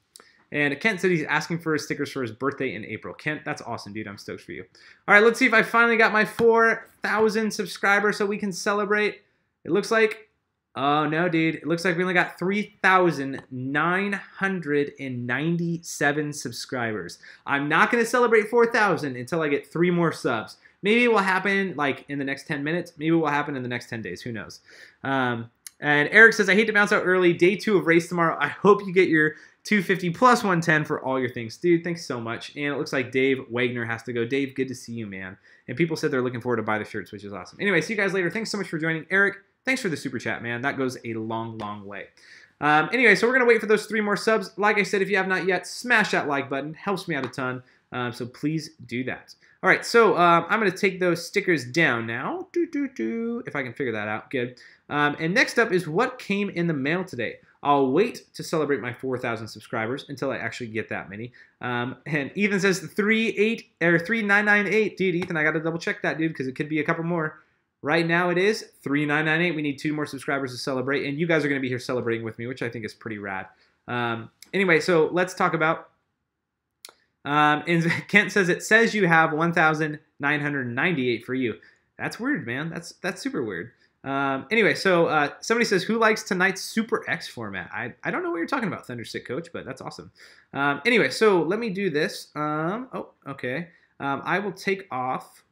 Speaker 1: And Kent said he's asking for his stickers for his birthday in April. Kent, that's awesome, dude. I'm stoked for you. All right, let's see if I finally got my 4,000 subscribers so we can celebrate. It looks like, oh no, dude. It looks like we only got 3,997 subscribers. I'm not going to celebrate 4,000 until I get 3 more subs. Maybe it will happen like in the next 10 minutes. Maybe it will happen in the next 10 days. Who knows? And Eric says, I hate to bounce out early. Day 2 of race tomorrow. I hope you get your 250 plus 110 for all your things. Dude, thanks so much. And it looks like Dave Wagner has to go. Dave, good to see you, man. And people said they're looking forward to buy the shirts, which is awesome. Anyway, see you guys later. Thanks so much for joining. Eric, thanks for the super chat, man. That goes a long, long way. Anyway, so we're going to wait for those 3 more subs. Like I said, if you have not yet, smash that like button. Helps me out a ton. So please do that. All right, so I'm going to take those stickers down now. If I can figure that out. Good. And next up is what came in the mail today. I'll wait to celebrate my 4,000 subscribers until I actually get that many. And Ethan says 3,998. Dude, Ethan, I got to double check that, dude, because it could be a couple more. Right now it is 3,998. We need 2 more subscribers to celebrate, and you guys are going to be here celebrating with me, which I think is pretty rad. Anyway, so let's talk about. And Kent says it says you have 1,998 for you. That's weird, man. That's super weird. Anyway, so somebody says, who likes tonight's Super X format? I don't know what you're talking about, Thunderstick Coach, but that's awesome. Anyway, so let me do this. Oh, okay. I will take off.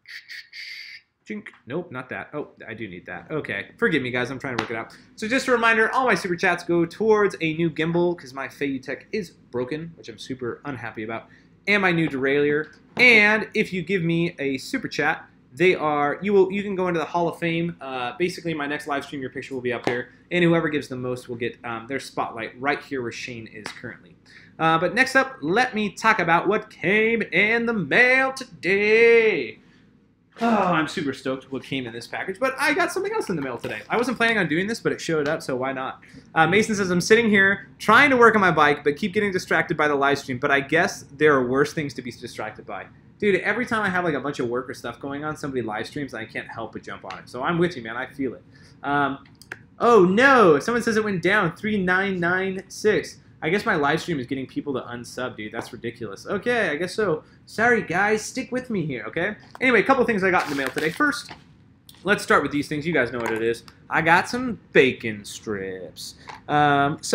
Speaker 1: Nope, not that. Oh, I do need that. Okay, forgive me, guys. I'm trying to work it out. So just a reminder, all my super chats go towards a new gimbal because my Fayutech is broken, which I'm super unhappy about, and my new derailleur. And if you give me a super chat, they are you can go into the Hall of Fame. Basically, my next live stream, your picture will be up there, and whoever gives the most will get their spotlight right here where Shane is currently. But next up, let me talk about what came in the mail today. Oh, I'm super stoked what came in this package, but I got something else in the mail today. I wasn't planning on doing this, but it showed up, so why not? Mason says, I'm sitting here trying to work on my bike, but keep getting distracted by the live stream, but I guess there are worse things to be distracted by. Dude, every time I have like a bunch of work or stuff going on, somebody live streams, and I can't help but jump on it. So I'm with you, man. I feel it. Oh, no. Someone says it went down. 3996. I guess my live stream is getting people to unsub, dude. That's ridiculous. Okay, I guess so. Sorry, guys. Stick with me here, okay? Anyway, a couple things I got in the mail today. First, let's start with these things. You guys know what it is. I got some bacon strips. Ken's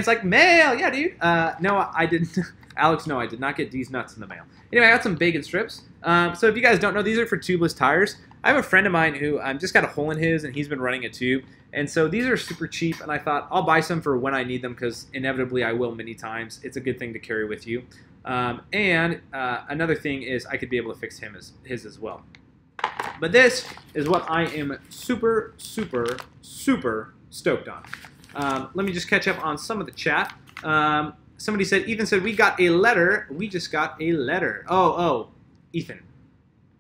Speaker 1: like, mail. Yeah, dude. No, I didn't. Alex, no, I did not get these nuts in the mail. Anyway, I got some bacon strips. So if you guys don't know, these are for tubeless tires. I have a friend of mine who just got a hole in his, and he's been running a tube. And so these are super cheap, and I thought I'll buy some for when I need them because inevitably I will many times. It's a good thing to carry with you. Another thing is I could be able to fix his as well. But this is what I am super, super, super stoked on. Let me just catch up on some of the chat. Somebody said, Ethan said, we got a letter. We just got a letter. Oh, Ethan.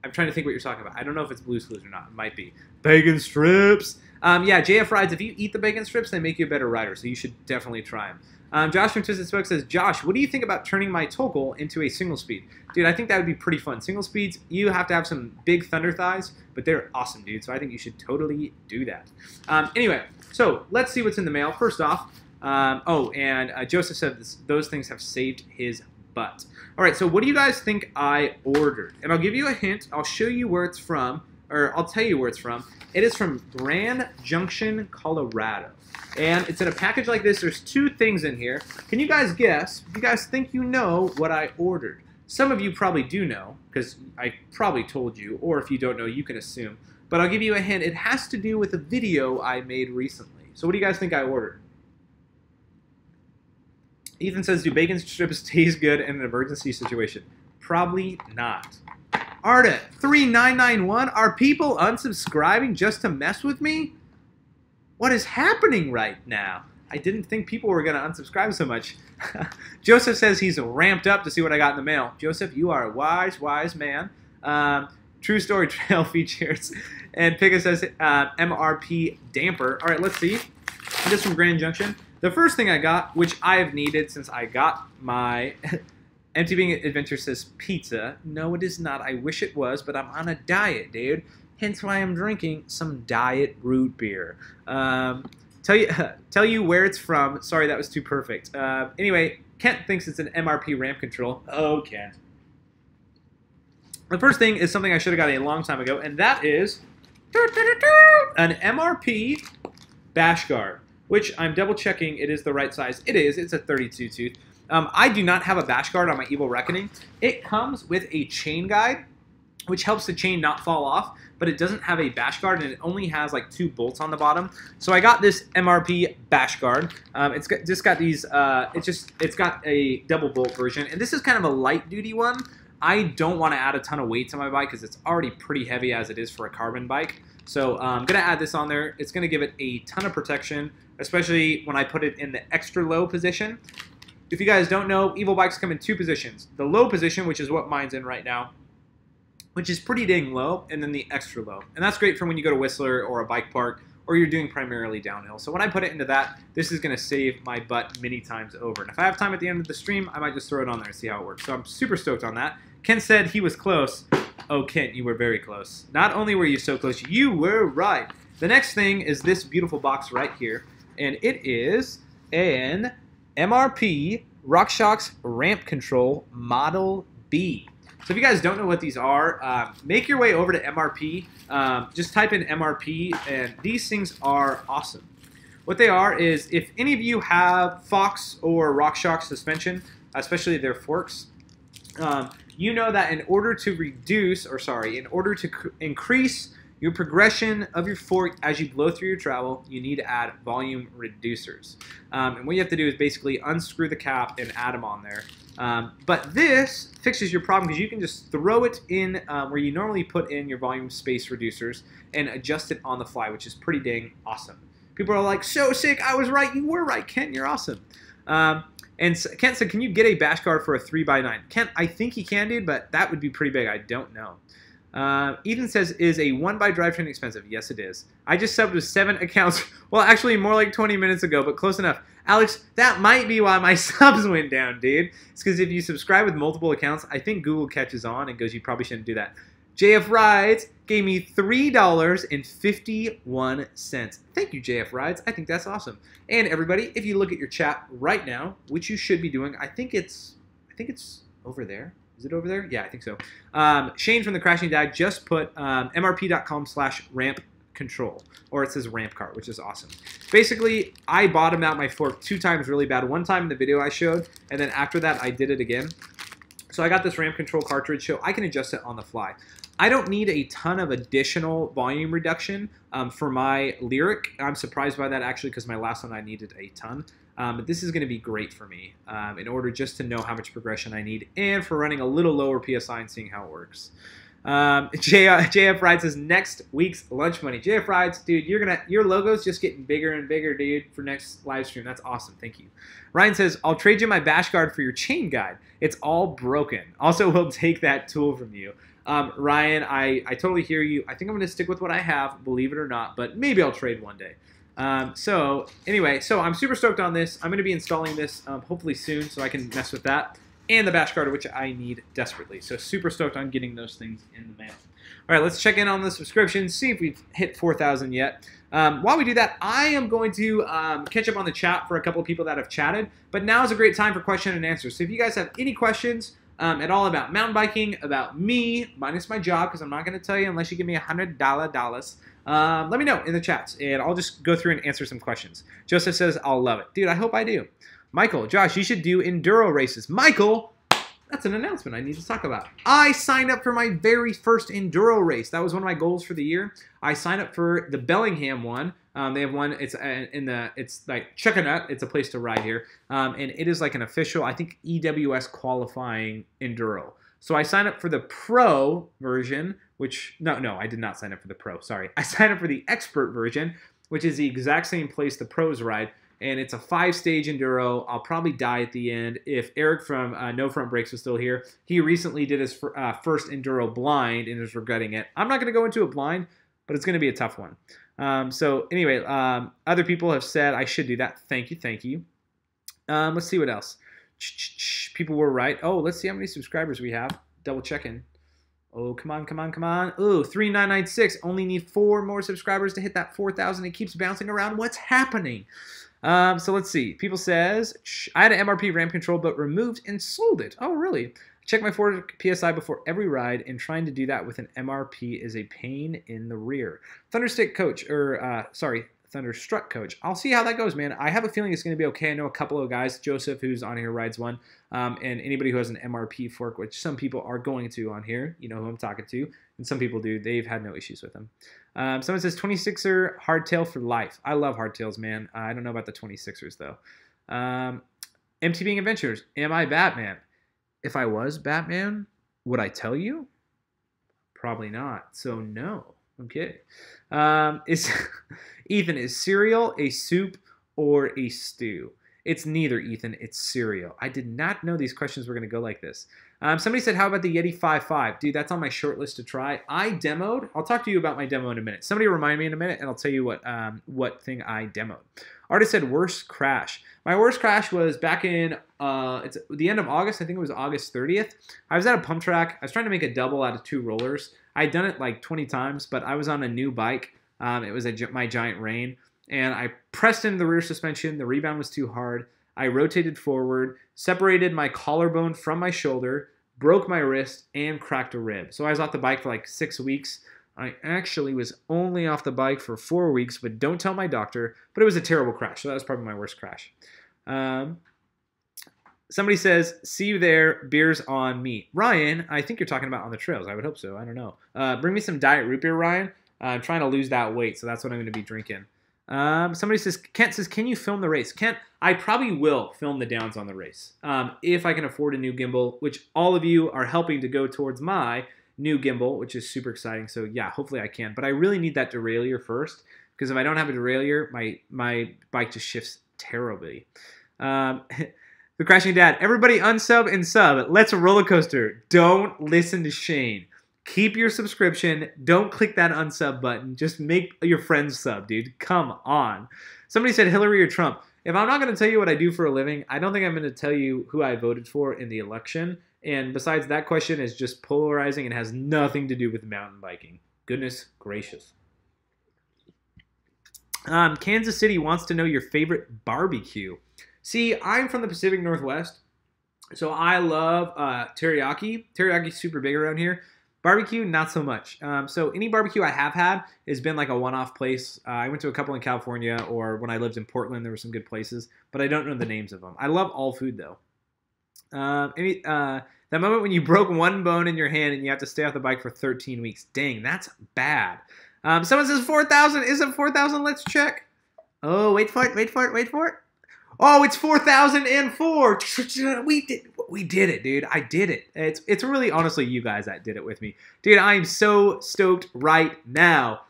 Speaker 1: I'm trying to think what you're talking about. I don't know if it's Blue's Clues or not. It might be. Bacon strips. Yeah, JF Rides, if you eat the bacon strips, they make you a better rider, so you should definitely try them. Josh from Twisted Spoke says, Josh, what do you think about turning my Toggle into a single speed? Dude, I think that would be pretty fun. Single speeds, you have to have some big thunder thighs, but they're awesome, dude, so I think you should totally do that. Anyway, so let's see what's in the mail. First off, Joseph said those things have saved his butt. All right, so what do you guys think I ordered? And I'll give you a hint. I'll show you where it's from, or I'll tell you where it's from. It is from Grand Junction, Colorado. And it's in a package like this. There's two things in here. Can you guys guess? Do you guys think you know what I ordered? Some of you probably do know, because I probably told you, or if you don't know, you can assume. But I'll give you a hint. It has to do with a video I made recently. So what do you guys think I ordered? Ethan says, do bacon strips taste good in an emergency situation? Probably not. Arda, 3991, are people unsubscribing just to mess with me? What is happening right now? I didn't think people were going to unsubscribe so much. Joseph says he's ramped up to see what I got in the mail. Joseph, you are a wise, wise man. True Story Trail features. And Pika says MRP damper. All right, let's see. This from Grand Junction. The first thing I got, which I have needed since I got my MTB Adventure says pizza. No, it is not. I wish it was, but I'm on a diet, dude. Hence why I'm drinking some diet root beer. Tell you where it's from. Sorry, that was too perfect. Anyway, Kent thinks it's an MRP ramp control. Oh, Kent. The first thing is something I should have got a long time ago, and that is an MRP bash guard, which I'm double checking it is the right size. It is. It's a 32 tooth. I do not have a bash guard on my Evil Reckoning. It comes with a chain guide, which helps the chain not fall off, but it doesn't have a bash guard, and it only has like 2 bolts on the bottom. So I got this MRP bash guard. It's got these. It's got a double bolt version, and this is kind of a light duty one. I don't want to add a ton of weight to my bike because it's already pretty heavy as it is for a carbon bike. So I'm going to add this on there. It's going to give it a ton of protection, especially when I put it in the extra low position. If you guys don't know, Evil bikes come in 2 positions. The low position, which is what mine's in right now, which is pretty dang low, and then the extra low. And that's great for when you go to Whistler or a bike park, or you're doing primarily downhill. So when I put it into that, this is going to save my butt many times over. And if I have time at the end of the stream, I might just throw it on there and see how it works. So I'm super stoked on that. Ken said he was close. Oh, Kent, you were very close. Not only were you so close, you were right. The next thing is this beautiful box right here, and it is an MRP RockShox Ramp Control Model B. So if you guys don't know what these are, make your way over to MRP. Just type in MRP, and these things are awesome. What they are is, if any of you have Fox or RockShox suspension, especially their forks, you know that in order to increase your progression of your fork as you blow through your travel, you need to add volume reducers. And what you have to do is basically unscrew the cap and add them on there. But this fixes your problem because you can just throw it in where you normally put in your volume space reducers and adjust it on the fly, which is pretty dang awesome. People are like, so sick, I was right, you were right, Kent, you're awesome. And Kent said, can you get a bash guard for a 3x9? Kent, I think you can, dude, but that would be pretty big. I don't know. Ethan says, is a 1x drivetrain expensive? Yes, it is. I just subbed with 7 accounts. Well, actually, more like 20 minutes ago, but close enough. Alex, that might be why my subs went down, dude. It's because if you subscribe with multiple accounts, I think Google catches on and goes, you probably shouldn't do that. JF Rides gave me $3.51. Thank you, JF Rides. I think that's awesome. And everybody, if you look at your chat right now, which you should be doing, I think it's over there. Is it over there? Yeah, I think so. Shane from the Crashing Dad just put mrp.com/ramp control, or it says ramp cart, which is awesome. Basically, I bottomed out my fork 2 times really bad. One time in the video I showed, and then after that I did it again. So I got this ramp control cartridge, so I can adjust it on the fly. I don't need a ton of additional volume reduction for my Lyric. I'm surprised by that actually, because my last one I needed a ton. But this is going to be great for me in order just to know how much progression I need and for running a little lower PSI and seeing how it works. JF Rides says next week's lunch money. JF Rides, dude, your logo's just getting bigger and bigger, dude, for next live stream. That's awesome. Thank you. Ryan says, I'll trade you my bash guard for your chain guide. It's all broken. Also, we'll take that tool from you. Ryan, I totally hear you. I think I'm going to stick with what I have, believe it or not, but maybe I'll trade one day. So anyway, so I'm super stoked on this. I'm going to be installing this hopefully soon so I can mess with that. And the bash guard, which I need desperately. So super stoked on getting those things in the mail. All right, let's check in on the subscriptions, see if we've hit 4,000 yet. While we do that, I am going to catch up on the chat for a couple of people that have chatted. But now is a great time for question and answers. So if you guys have any questions at all about mountain biking, about me, minus my job, because I'm not going to tell you unless you give me $100. Let me know in the chats, and I'll just go through and answer some questions. Joseph says, I'll love it. Dude, I hope I do. Michael, Josh, you should do enduro races. Michael, that's an announcement I need to talk about. I signed up for my very first enduro race. That was one of my goals for the year. I signed up for the Bellingham one. They have one. It's it's like Chuckanut. It's a place to ride here, and it is like an official, I think, EWS qualifying enduro. So I signed up for the pro version, which no, I did not sign up for the pro. Sorry, I signed up for the expert version, which is the exact same place the pros ride. And it's a 5-stage enduro. I'll probably die at the end. If Eric from No Front Brakes was still here, he recently did his first enduro blind and is regretting it. I'm not going to go into it blind, but it's going to be a tough one. So anyway, other people have said I should do that. Thank you, thank you. Let's see what else. People were right. Oh, let's see how many subscribers we have. Double checking. Oh, come on, come on, come on. Ooh, 3996. Only need 4 more subscribers to hit that 4,000. It keeps bouncing around. What's happening? So let's see. People says, I had an MRP ramp control, but removed and sold it. Oh, really? Check my 4 PSI before every ride, and trying to do that with an MRP is a pain in the rear. Thunderstruck coach. I'll see how that goes, man. I have a feeling it's going to be okay. I know a couple of guys, Joseph, who's on here, rides one, and anybody who has an MRP fork, which some people are going to on here, you know who I'm talking to, and some people do. They've had no issues with them. Someone says 26er hardtail for life. I love hardtails, man. I don't know about the 26ers, though. MTB Adventures. Am I Batman? If I was Batman, would I tell you? Probably not. So no. Okay. Ethan, is cereal a soup or a stew? It's neither, Ethan. It's cereal. I did not know these questions were going to go like this. Somebody said, how about the Yeti 5.5? Dude, that's on my short list to try. I demoed. I'll talk to you about my demo in a minute. Somebody remind me in a minute, and I'll tell you what thing I demoed. Artist said, worst crash. My worst crash was back in it's the end of August. I think it was August 30th. I was at a pump track. I was trying to make a double out of 2 rollers. I'd done it like 20 times, but I was on a new bike. It was my Giant Rain, and I pressed into the rear suspension. The rebound was too hard. I rotated forward, separated my collarbone from my shoulder, broke my wrist, and cracked a rib. So I was off the bike for like 6 weeks. I actually was only off the bike for 4 weeks, but don't tell my doctor. But it was a terrible crash, so that was probably my worst crash. Somebody says, see you there, beers on me. Ryan, I think you're talking about on the trails. I would hope so. I don't know. Bring me some diet root beer, Ryan. I'm trying to lose that weight, so that's what I'm going to be drinking. Somebody says, Kent says, can you film the race? Kent, I probably will film the downs on the race. If I can afford a new gimbal, which all of you are helping to go towards my new gimbal, which is super exciting. So yeah, hopefully I can. But I really need that derailleur first, because if I don't have a derailleur, my bike just shifts terribly. The Crashing Dad, everybody unsub and sub. Let's roller coaster. Don't listen to Shane. keep your subscription. Don't click that unsub button. Just make your friends sub, dude. Come on. Somebody said Hillary or Trump. If I'm not going to tell you what I do for a living, I don't think I'm going to tell you who I voted for in the election. And besides, that question is just polarizing and has nothing to do with mountain biking. Goodness gracious. Kansas City wants to know your favorite barbecue. See, I'm from the Pacific Northwest, so I love teriyaki. Teriyaki's super big around here. Barbecue, not so much. So any barbecue I have had has been like a one-off place. I went to a couple in California, or when I lived in Portland, there were some good places, but I don't know the names of them. I love all food, though. That moment when you broke one bone in your hand and you have to stay off the bike for 13 weeks. Dang, that's bad. Someone says 4,000. Is it 4,000? Let's check. Oh, wait for it, wait for it, wait for it. Oh, it's 4,004. We did it, dude. I did it. It's really honestly you guys that did it with me. Dude, I'm so stoked right now.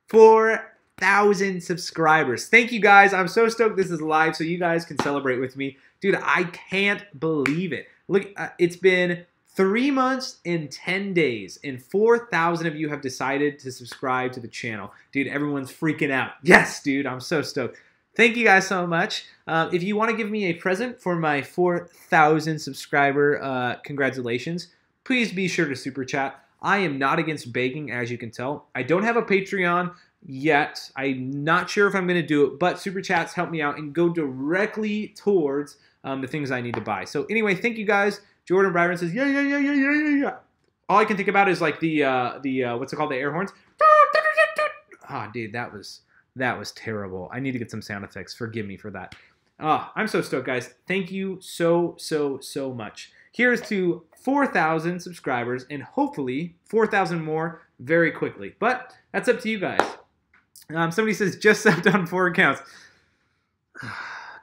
Speaker 1: 4,000 subscribers. Thank you guys. I'm so stoked this is live so you guys can celebrate with me. Dude, I can't believe it. Look, it's been 3 months and 10 days, and 4,000 of you have decided to subscribe to the channel. Dude, everyone's freaking out. Yes, dude, I'm so stoked. Thank you guys so much. If you want to give me a present for my 4,000 subscriber congratulations, please be sure to super chat. I am not against baking, as you can tell. I don't have a Patreon yet. I'm not sure if I'm going to do it, but super chats help me out and go directly towards the things I need to buy. So anyway, thank you guys. Jordan Byron says, yeah. All I can think about is like the what's it called? The air horns. Ah, dude, that was terrible. I need to get some sound effects. Forgive me for that. I'm so stoked, guys. Thank you so much. Here's to 4,000 subscribers and hopefully 4,000 more very quickly. But that's up to you guys. Somebody says, just subbed on 4 accounts.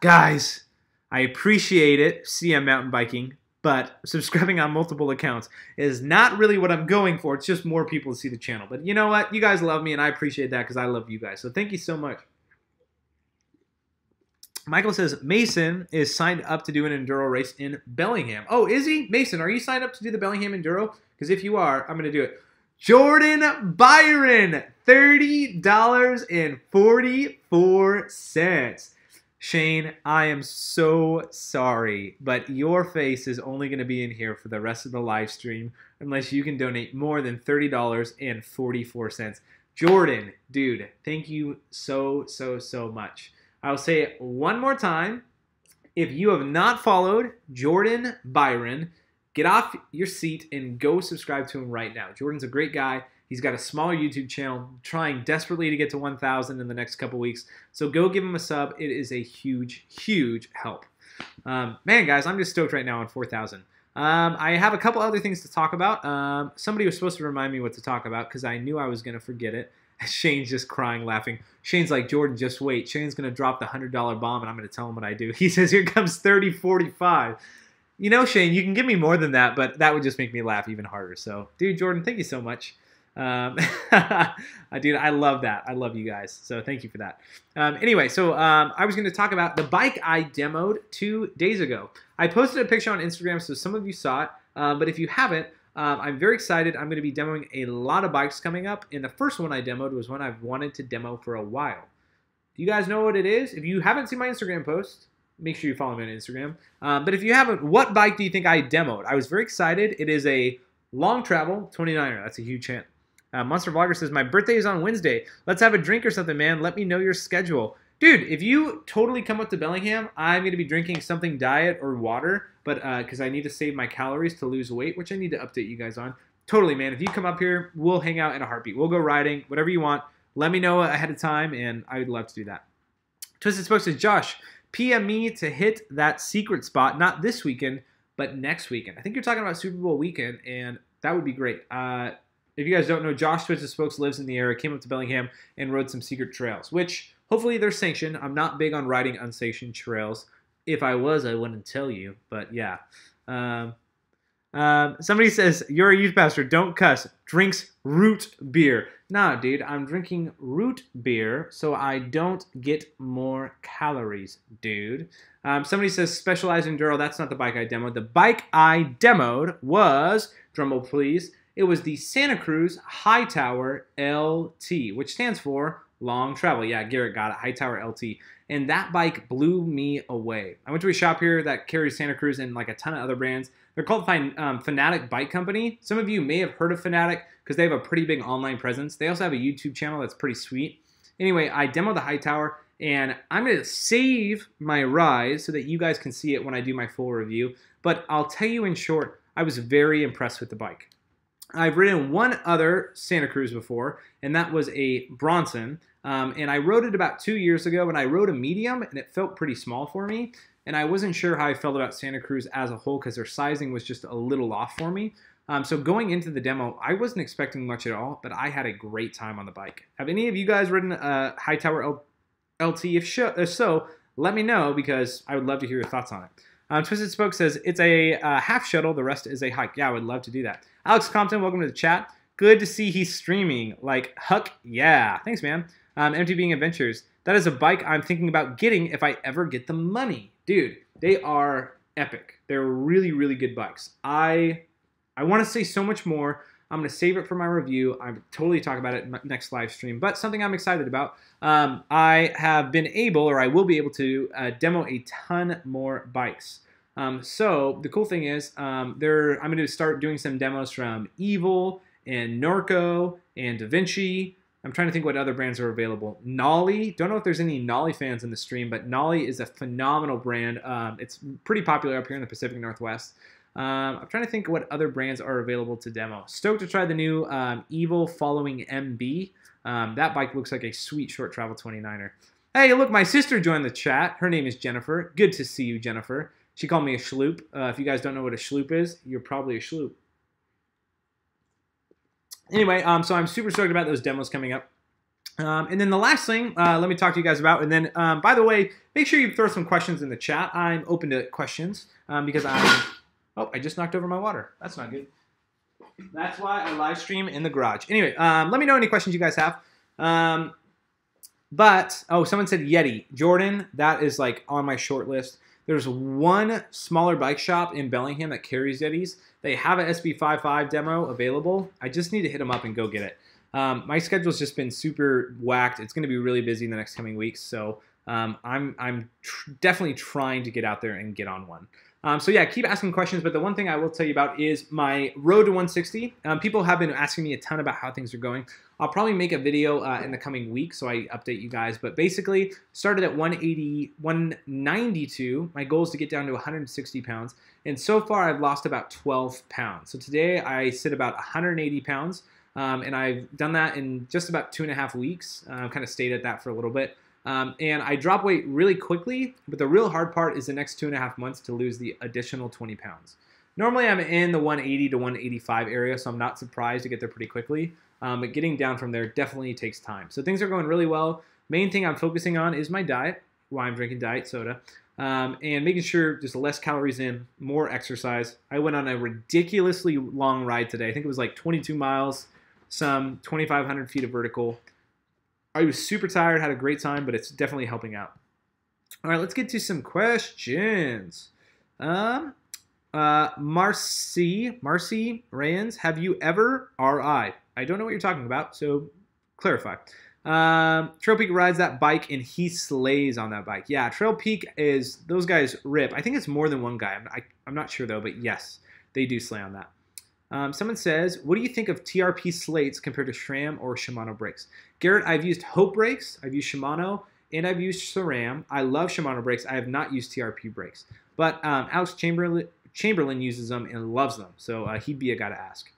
Speaker 1: Guys, I appreciate it, CM Mountain Biking, but subscribing on multiple accounts is not really what I'm going for. It's just more people to see the channel. But you know what? You guys love me, and I appreciate that because I love you guys. So thank you so much. Michael says, Mason is signed up to do an enduro race in Bellingham. Oh, is he? Mason, are you signed up to do the Bellingham Enduro? Because if you are, I'm going to do it. Jordan Byron, $30.44. Shane, I am so sorry, but your face is only going to be in here for the rest of the live stream unless you can donate more than $30.44. Jordan, dude, thank you so much. I'll say it one more time. If you have not followed Jordan Byron, get off your seat and go subscribe to him right now. Jordan's a great guy. He's got a smaller YouTube channel, trying desperately to get to 1,000 in the next couple weeks. So go give him a sub. It is a huge help. Man, guys, I'm just stoked right now on 4,000. I have a couple other things to talk about. Somebody was supposed to remind me what to talk about because I knew I was going to forget it. Shane's just crying, laughing. Shane's like, Jordan, just wait. Shane's going to drop the $100 bomb, and I'm going to tell him what I do. He says, here comes 30.45. You know, Shane, you can give me more than that, but that would just make me laugh even harder. So, dude, Jordan, thank you so much. Dude, I love that. I love you guys. So thank you for that. Anyway, so I was going to talk about the bike I demoed 2 days ago. I posted a picture on Instagram, so some of you saw it. But if you haven't, I'm very excited. I'm going to be demoing a lot of bikes coming up. And the first one I demoed was one I've wanted to demo for a while. Do you guys know what it is? If you haven't seen my Instagram post, make sure you follow me on Instagram. But if you haven't, what bike do you think I demoed? I was very excited. It is a long travel 29er. That's a huge hint. Monster Vlogger says, my birthday is on Wednesday. Let's have a drink or something, man. Let me know your schedule. Dude, if you totally come up to Bellingham, I'm going to be drinking something diet or water, but because I need to save my calories to lose weight, which I need to update you guys on. Totally, man. If you come up here, we'll hang out in a heartbeat. We'll go riding, whatever you want. Let me know ahead of time, and I would love to do that. Twisted Spoke says, Josh, PM me to hit that secret spot, not this weekend, but next weekend. I think you're talking about Super Bowl weekend, and that would be great. If you guys don't know, Josh Twisted Spokes lives in the area, came up to Bellingham, and rode some secret trails, which hopefully they're sanctioned. I'm not big on riding unsanctioned trails. If I was, I wouldn't tell you, but yeah. Somebody says, you're a youth pastor, don't cuss. Drinks root beer. Nah, dude, I'm drinking root beer so I don't get more calories, dude. Somebody says, Specialized Enduro. That's not the bike I demoed. The bike I demoed was, drumroll please, It was the Santa Cruz Hightower LT, which stands for long travel. Yeah, Garrett got it, Hightower LT. And that bike blew me away. I went to a shop here that carries Santa Cruz and like a ton of other brands. They're called Fanatic Bike Company. Some of you may have heard of Fanatic because they have a pretty big online presence. They also have a YouTube channel that's pretty sweet. Anyway, I demoed the Hightower, and I'm going to save my rise so that you guys can see it when I do my full review. But I'll tell you in short, I was very impressed with the bike. I've ridden one other Santa Cruz before, and that was a Bronson. And I rode it about 2 years ago, and I rode a medium, and it felt pretty small for me. And I wasn't sure how I felt about Santa Cruz as a whole because their sizing was just a little off for me. So going into the demo, I wasn't expecting much at all, but I had a great time on the bike. Have any of you guys ridden a Hightower LT? If so, let me know because I would love to hear your thoughts on it. Twisted Spoke says, it's a half shuttle, the rest is a hike. Yeah, I would love to do that. Alex Compton, welcome to the chat. Good to see he's streaming. Like, huck, yeah. Thanks, man. MTB Adventures. That is a bike I'm thinking about getting if I ever get the money. Dude, they are epic. They're really, really good bikes. I want to say so much more. I'm going to save it for my review. I'm totally talk about it in my next live stream, but something I'm excited about. I have been able, or I will be able to demo a ton more bikes. So the cool thing is I'm going to start doing some demos from Evil and Norco and Da Vinci. I'm trying to think what other brands are available. Nolly. Don't know if there's any Nolly fans in the stream, but Nolly is a phenomenal brand. It's pretty popular up here in the Pacific Northwest. I'm trying to think what other brands are available to demo. Stoked to try the new Evil following MB. That bike looks like a sweet short travel 29er. Hey, look, my sister joined the chat. Her name is Jennifer. Good to see you, Jennifer. She called me a schloop. If you guys don't know what a schloop is, you're probably a schloop. Anyway, so I'm super stoked about those demos coming up. And then the last thing, let me talk to you guys about. And then, by the way, make sure you throw some questions in the chat. I'm open to questions because oh, I just knocked over my water. That's not good. That's why I live stream in the garage. Anyway, let me know any questions you guys have. Oh, someone said Yeti. Jordan, that is like on my short list. There's one smaller bike shop in Bellingham that carries Yetis. They have an SB55 demo available. I just need to hit them up and go get it. My schedule's just been super whacked. It's going to be really busy in the next coming weeks, so I'm definitely trying to get out there and get on one. So yeah, keep asking questions, but the one thing I will tell you about is my road to 160. People have been asking me a ton about how things are going. I'll probably make a video in the coming week, so I update you guys. But basically, started at 192. My goal is to get down to 160 pounds. And so far, I've lost about 12 pounds. So today, I sit about 180 pounds. And I've done that in just about 2.5 weeks. Kind of stayed at that for a little bit. And I drop weight really quickly, but the real hard part is the next 2.5 months to lose the additional 20 pounds. Normally, I'm in the 180 to 185 area, so I'm not surprised to get there pretty quickly. But getting down from there definitely takes time. So things are going really well. Main thing I'm focusing on is my diet, why I'm drinking diet soda, and making sure just less calories in, more exercise. I went on a ridiculously long ride today. I think it was like 22 miles, some 2,500 feet of vertical. I was super tired, had a great time, but it's definitely helping out. All right, let's get to some questions. Marcy Rayans, have you ever RI? I don't know what you're talking about, so clarify. Trail Peak rides that bike, and he slays on that bike. Yeah, Trail Peak is, those guys rip. I think it's more than one guy. I'm not sure, though, but yes, they do slay on that. Someone says, what do you think of TRP slates compared to SRAM or Shimano brakes? Garrett, I've used Hope brakes, I've used Shimano, and I've used SRAM. I love Shimano brakes. I have not used TRP brakes. But Alex Chamberlain uses them and loves them, so he'd be a guy to ask.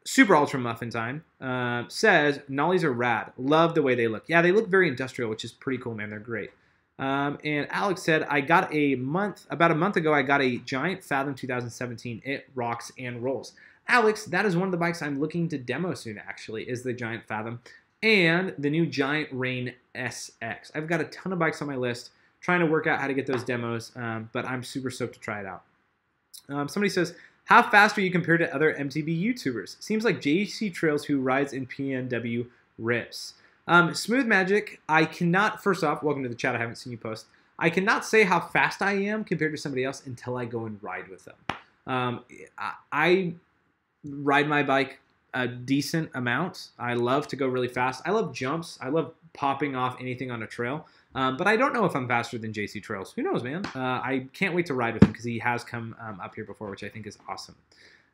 Speaker 1: Super Ultra Muffin Time says, Nollies are rad. Love the way they look. Yeah, they look very industrial, which is pretty cool, man. They're great. And Alex said, about a month ago, I got a Giant Fathom 2017. It rocks and rolls. Alex, that is one of the bikes I'm looking to demo soon, actually, is the Giant Fathom and the new Giant Rain SX. I've got a ton of bikes on my list, trying to work out how to get those demos, but I'm super stoked to try it out. Somebody says, how fast are you compared to other MTB YouTubers? Seems like JC Trails who rides in PNW rips. Smooth Magic, I cannot, first off, welcome to the chat, I haven't seen you post. I cannot say how fast I am compared to somebody else until I go and ride with them. ride my bike a decent amount. I love to go really fast. I love jumps. I love popping off anything on a trail. But I don't know if I'm faster than JC Trails. Who knows, man? I can't wait to ride with him because he has come up here before, which I think is awesome.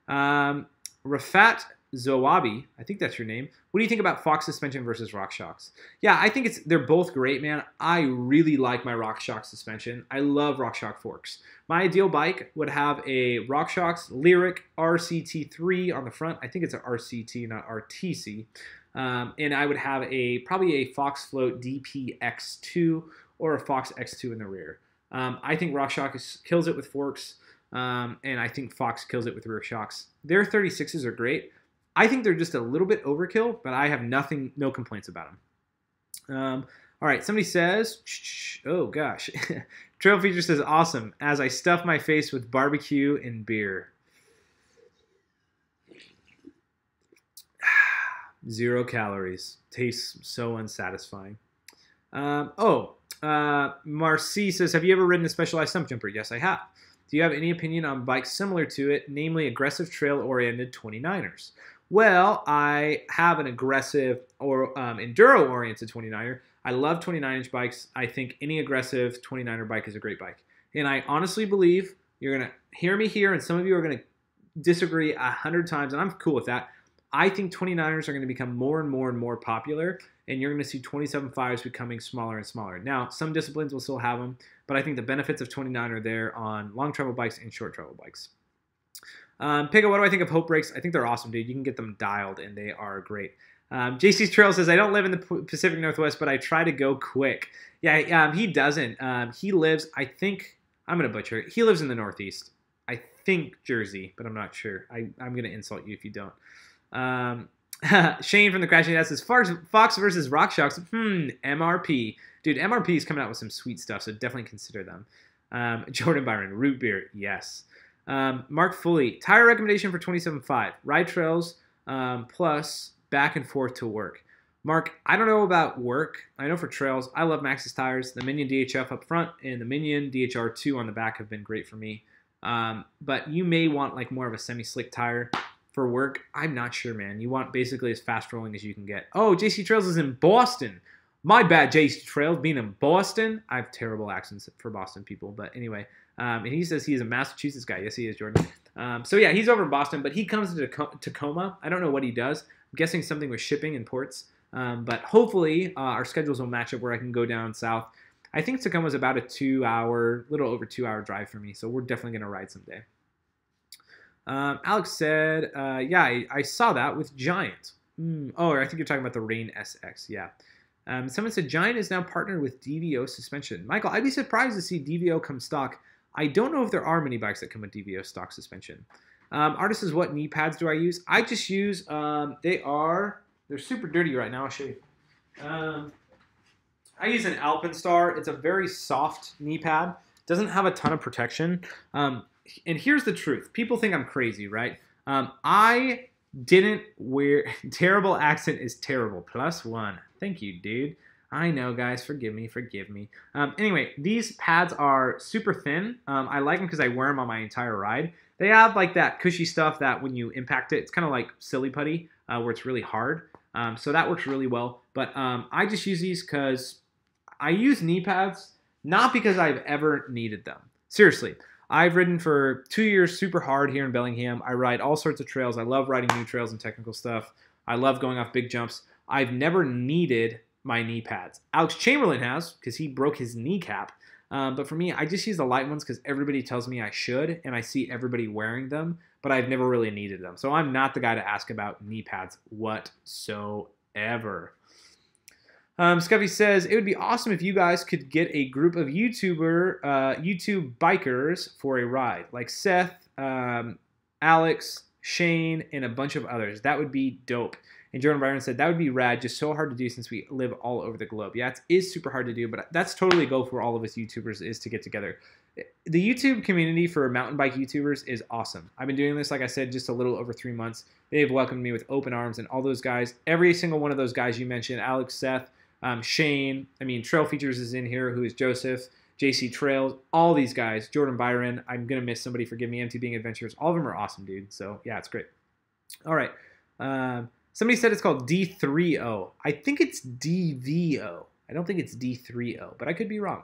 Speaker 1: Rafat Zowabi, I think that's your name. What do you think about Fox suspension versus RockShox? Yeah, I think they're both great, man. I really like my RockShox suspension. I love RockShox forks. My ideal bike would have a RockShox Lyric RCT3 on the front. I think it's an RCT, not RTC. And I would have probably a Fox Float DPX2 or a Fox X2 in the rear. I think RockShox kills it with forks, and I think Fox kills it with rear shocks. Their 36s are great. I think they're just a little bit overkill, but I have no complaints about them. All right, somebody says, oh gosh, Trail Feature says, awesome, as I stuff my face with barbecue and beer. 0 calories. Tastes so unsatisfying. Marcy says, have you ever ridden a Specialized stump jumper? Yes, I have. Do you have any opinion on bikes similar to it, namely aggressive trail-oriented 29ers? Well, I have an aggressive or enduro-oriented 29er. I love 29-inch bikes. I think any aggressive 29er bike is a great bike. And I honestly believe you're going to hear me here, and some of you are going to disagree 100 times, and I'm cool with that. I think 29ers are going to become more and more and more popular, and you're going to see 27.5s becoming smaller and smaller. Now, some disciplines will still have them, but I think the benefits of 29 are there on long travel bikes and short travel bikes. Pico, what do I think of Hope brakes? I think they're awesome, dude. You can get them dialed, and they are great. JC's Trail says, I don't live in the Pacific Northwest, but I try to go quick. Yeah, he doesn't. He lives, I think, I'm going to butcher it. He lives in the Northeast. I think Jersey, but I'm not sure. I'm going to insult you if you don't. Shane from the Crashing Death says, Fox versus RockShox. MRP. Dude, MRP is coming out with some sweet stuff, so definitely consider them. Jordan Byron, root beer, yes. Mark Foley, tire recommendation for 27.5. Ride trails plus back and forth to work. Mark, I don't know about work. I know for trails, I love Maxxis tires. The Minion DHF up front and the Minion DHR2 on the back have been great for me. But you may want like more of a semi-slick tire. For work, I'm not sure, man. You want basically as fast rolling as you can get. Oh, JC Trails is in Boston. My bad, JC Trails being in Boston. I have terrible accents for Boston people, but anyway. And he says he's a Massachusetts guy. Yes, he is, Jordan. So yeah, he's over in Boston, but he comes to Tacoma. I don't know what he does. I'm guessing something with shipping and ports. But hopefully our schedules will match up where I can go down south. I think Tacoma's about a 2-hour, little over 2-hour drive for me, so we're definitely going to ride someday. Alex said, yeah, I saw that with Giant. Oh, I think you're talking about the Rain SX, yeah. Someone said Giant is now partnered with DVO suspension. Michael, I'd be surprised to see DVO come stock. I don't know if there are many bikes that come with DVO stock suspension. Artist says, what knee pads do I use? I just use, they're super dirty right now. I'll show you. I use an Alpenstar. It's a very soft knee pad. Doesn't have a ton of protection. And here's the truth. People think I'm crazy, right? I didn't wear... Terrible accent is terrible. +1. Thank you, dude. I know, guys. Forgive me. Forgive me. Anyway, these pads are super thin. I like them because I wear them on my entire ride. They have like that cushy stuff that when you impact it, it's kind of like silly putty where it's really hard. So that works really well. But I just use these because I use knee pads not because I've ever needed them. Seriously. I've ridden for 2 years super hard here in Bellingham. I ride all sorts of trails. I love riding new trails and technical stuff. I love going off big jumps. I've never needed my knee pads. Alex Chamberlain has because he broke his kneecap. But for me, I just use the light ones because everybody tells me I should, and I see everybody wearing them, but I've never really needed them. So I'm not the guy to ask about knee pads whatsoever. Scuffy says, it would be awesome if you guys could get a group of YouTube bikers for a ride, like Seth, Alex, Shane, and a bunch of others. That would be dope. And Jordan Byron said, that would be rad, just so hard to do since we live all over the globe. Yeah, it is super hard to do, but that's totally a goal for all of us YouTubers is to get together. The YouTube community for mountain bike YouTubers is awesome. I've been doing this, like I said, just a little over 3 months. They've welcomed me with open arms, and all those guys, every single one of those guys you mentioned, Alex, Seth, Shane, Trail Features is in here, who is Joseph, JC Trails, all these guys, Jordan Byron, I'm going to miss somebody, forgive me, MTB Adventures, all of them are awesome, dude. So, yeah, it's great. All right. Somebody said it's called D30. I think it's DVO. I don't think it's D30, but I could be wrong.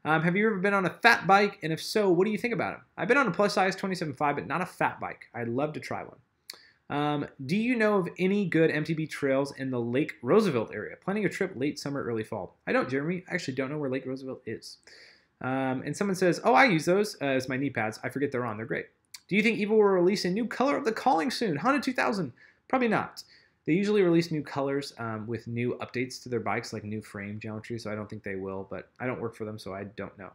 Speaker 1: Have you ever been on a fat bike? And if so, what do you think about it? I've been on a plus size 27.5, but not a fat bike. I'd love to try one. Do you know of any good MTB trails in the Lake Roosevelt area? Planning a trip late summer, early fall. I don't, Jeremy. I actually don't know where Lake Roosevelt is. And someone says, oh, I use those as my knee pads. I forget they're on. They're great. Do you think Evil will release a new color of the Calling soon? Honda 2000? Probably not. They usually release new colors with new updates to their bikes, like new frame geometry, so I don't think they will, but I don't work for them, so I don't know.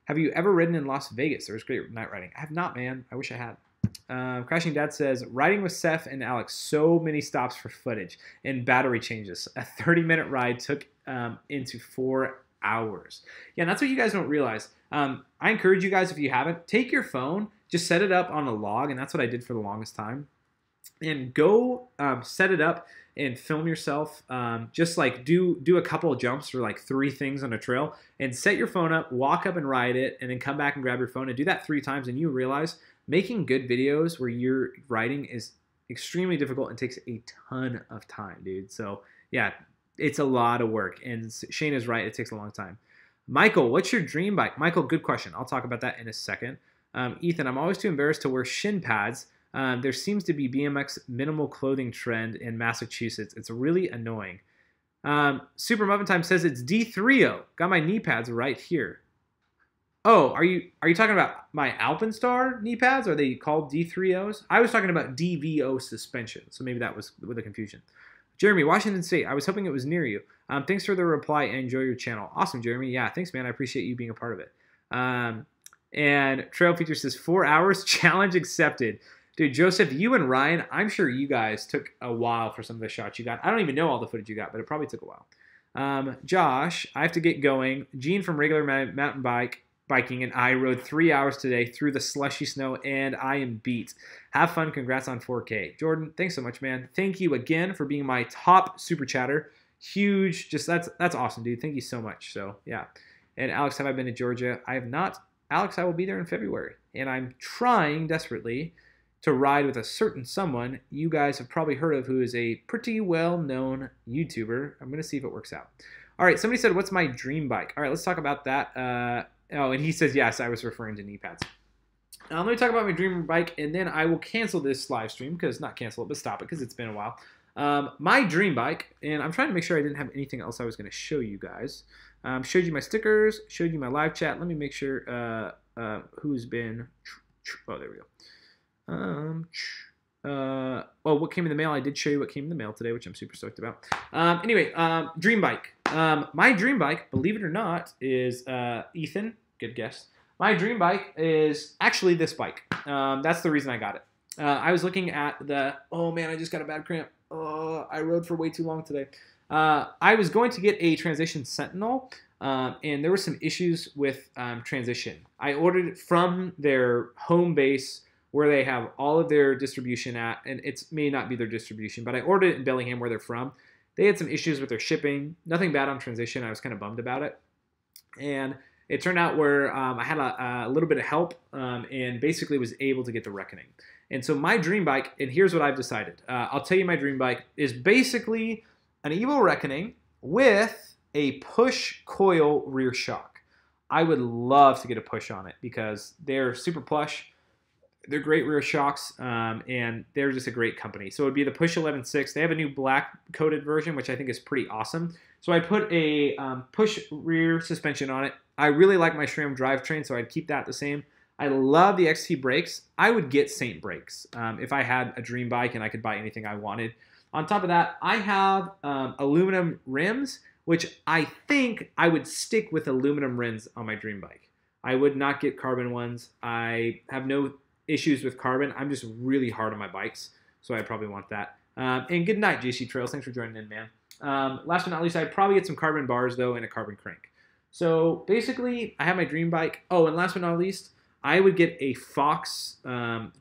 Speaker 1: Have you ever ridden in Las Vegas? There was great night riding. I have not, man. I wish I had. Crashing Dad says, riding with Seth and Alex, so many stops for footage and battery changes. A 30-minute ride took into 4 hours. Yeah, and that's what you guys don't realize. I encourage you guys, if you haven't, take your phone, just set it up on a log, and that's what I did for the longest time. And go set it up and film yourself. Just like do a couple of jumps for like 3 things on a trail, and set your phone up, walk up and ride it, and then come back and grab your phone and do that 3 times, and you realize making good videos where you're riding is extremely difficult and takes a ton of time, dude. So yeah, it's a lot of work, and Shane is right, it takes a long time. Michael, what's your dream bike? Michael, good question. I'll talk about that in a second. Ethan, I'm always too embarrassed to wear shin pads. There seems to be BMX minimal clothing trend in Massachusetts. It's really annoying. Super Muffin Time says it's D30. Got my knee pads right here. Oh, are you talking about my Alpenstar knee pads? Are they called D30s? I was talking about DVO suspension, so maybe that was with a confusion. Jeremy, Washington State. I was hoping it was near you. Thanks for the reply and enjoy your channel. Awesome, Jeremy. Yeah, thanks, man. I appreciate you being a part of it. And Trail Feature says 4 hours challenge accepted. Dude, Joseph, you and Ryan, I'm sure you guys took a while for some of the shots you got. I don't even know all the footage you got, but it probably took a while. Josh, I have to get going. Gene from Regular Mountain Biking and I rode 3 hours today through the slushy snow, and I am beat. Have fun. Congrats on 4K. Jordan, thanks so much, man. Thank you again for being my top super chatter. Huge. Just that's awesome, dude. Thank you so much. So, yeah. And Alex, have I been to Georgia? I have not. Alex, I will be there in February, and I'm trying desperately to ride with a certain someone you guys have probably heard of, who is a pretty well-known YouTuber. I'm going to see if it works out. All right, somebody said, what's my dream bike? All right, let's talk about that. Oh, and he says, yes, I was referring to knee pads. Let me talk about my dream bike, and then I will cancel this live stream, because not cancel it, but stop it, because it's been a while. My dream bike, and I'm trying to make sure I didn't have anything else I was going to show you guys. Showed you my stickers, showed you my live chat. Let me make sure who's been... Oh, there we go. Well, what came in the mail? I did show you what came in the mail today, which I'm super stoked about. Anyway, dream bike. My dream bike, believe it or not, is Ethan. Good guess. My dream bike is actually this bike. That's the reason I got it. I was looking at the... Oh, man, I just got a bad cramp. Oh, I rode for way too long today. I was going to get a Transition Sentinel, and there were some issues with Transition. I ordered it from their home base where they have all of their distribution at, and it may not be their distribution, but I ordered it in Bellingham, where they're from. They had some issues with their shipping. Nothing bad on Transition. I was kind of bummed about it. And it turned out where I had a little bit of help and basically was able to get the Reckoning. And so my dream bike, and here's what I've decided. I'll tell you my dream bike is basically an Evo Reckoning with a push coil rear shock. I would love to get a push on it because they're super plush. They're great rear shocks, and they're just a great company. So it would be the Push 11.6. They have a new black coated version, which I think is pretty awesome. So I put a push rear suspension on it. I really like my SRAM drivetrain, so I'd keep that the same. I love the XT brakes. I would get Saint brakes if I had a dream bike and I could buy anything I wanted. On top of that, I have aluminum rims, which I think I would stick with aluminum rims on my dream bike. I would not get carbon ones. I have no issues with carbon. I'm just really hard on my bikes, so I probably want that. And good night, JC Trails. Thanks for joining in, man. Last but not least, I'd probably get some carbon bars, though, and a carbon crank. So basically, I have my dream bike. Oh, and last but not least, I would get a Fox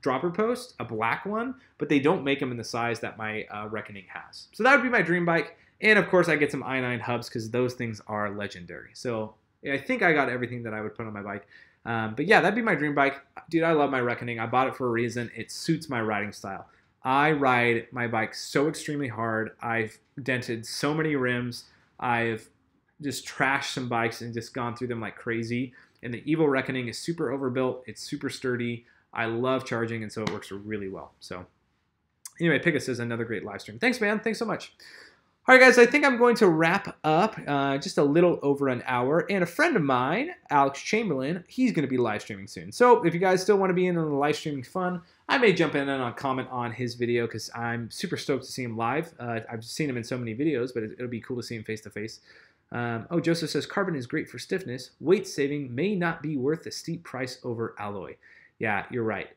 Speaker 1: dropper post, a black one, but they don't make them in the size that my Reckoning has. So that would be my dream bike. And, of course, I get some i9 hubs because those things are legendary. So I think I got everything that I would put on my bike. But yeah, that'd be my dream bike. Dude, I love my Reckoning. I bought it for a reason. It suits my riding style. I ride my bike so extremely hard. I've dented so many rims. I've just trashed some bikes and just gone through them like crazy. And the Evil Reckoning is super overbuilt. It's super sturdy. I love charging, and so it works really well. So anyway, Pigga says another great live stream. Thanks, man. Thanks so much. All right, guys, I think I'm going to wrap up just a little over an hour. And a friend of mine, Alex Chamberlain, he's going to be live streaming soon. So if you guys still want to be in on the live streaming fun, I may jump in and comment on his video because I'm super stoked to see him live. I've seen him in so many videos, but it'll be cool to see him face to face. Oh, Joseph says, carbon is great for stiffness. Weight saving may not be worth the steep price over alloy. Yeah, you're right.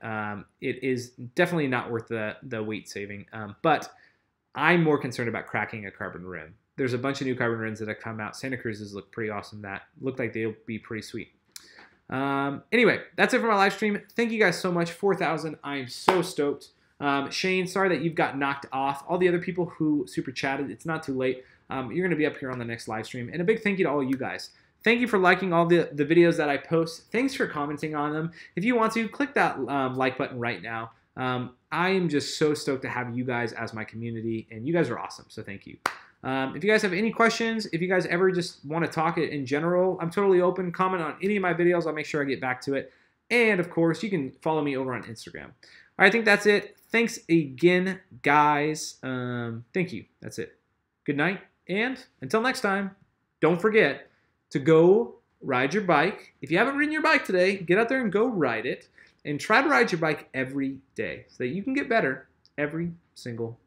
Speaker 1: It is definitely not worth the weight saving, but I'm more concerned about cracking a carbon rim. There's a bunch of new carbon rims that have come out. Santa Cruz's look pretty awesome. That look like they'll be pretty sweet. Anyway, that's it for my live stream. Thank you guys so much. 4,000. I am so stoked. Shane, sorry that you've got knocked off. All the other people who super chatted, it's not too late. You're going to be up here on the next live stream. And a big thank you to all you guys. Thank you for liking all the videos that I post. Thanks for commenting on them. If you want to, click that like button right now. I am just so stoked to have you guys as my community, and you guys are awesome, so thank you. If you guys have any questions, if you guys ever just want to talk it in general, I'm totally open. Comment on any of my videos. I'll make sure I get back to it. And, of course, you can follow me over on Instagram. All right, I think that's it. Thanks again, guys. Thank you. That's it. Good night, and until next time, don't forget to go ride your bike. If you haven't ridden your bike today, get out there and go ride it. And try to ride your bike every day so that you can get better every single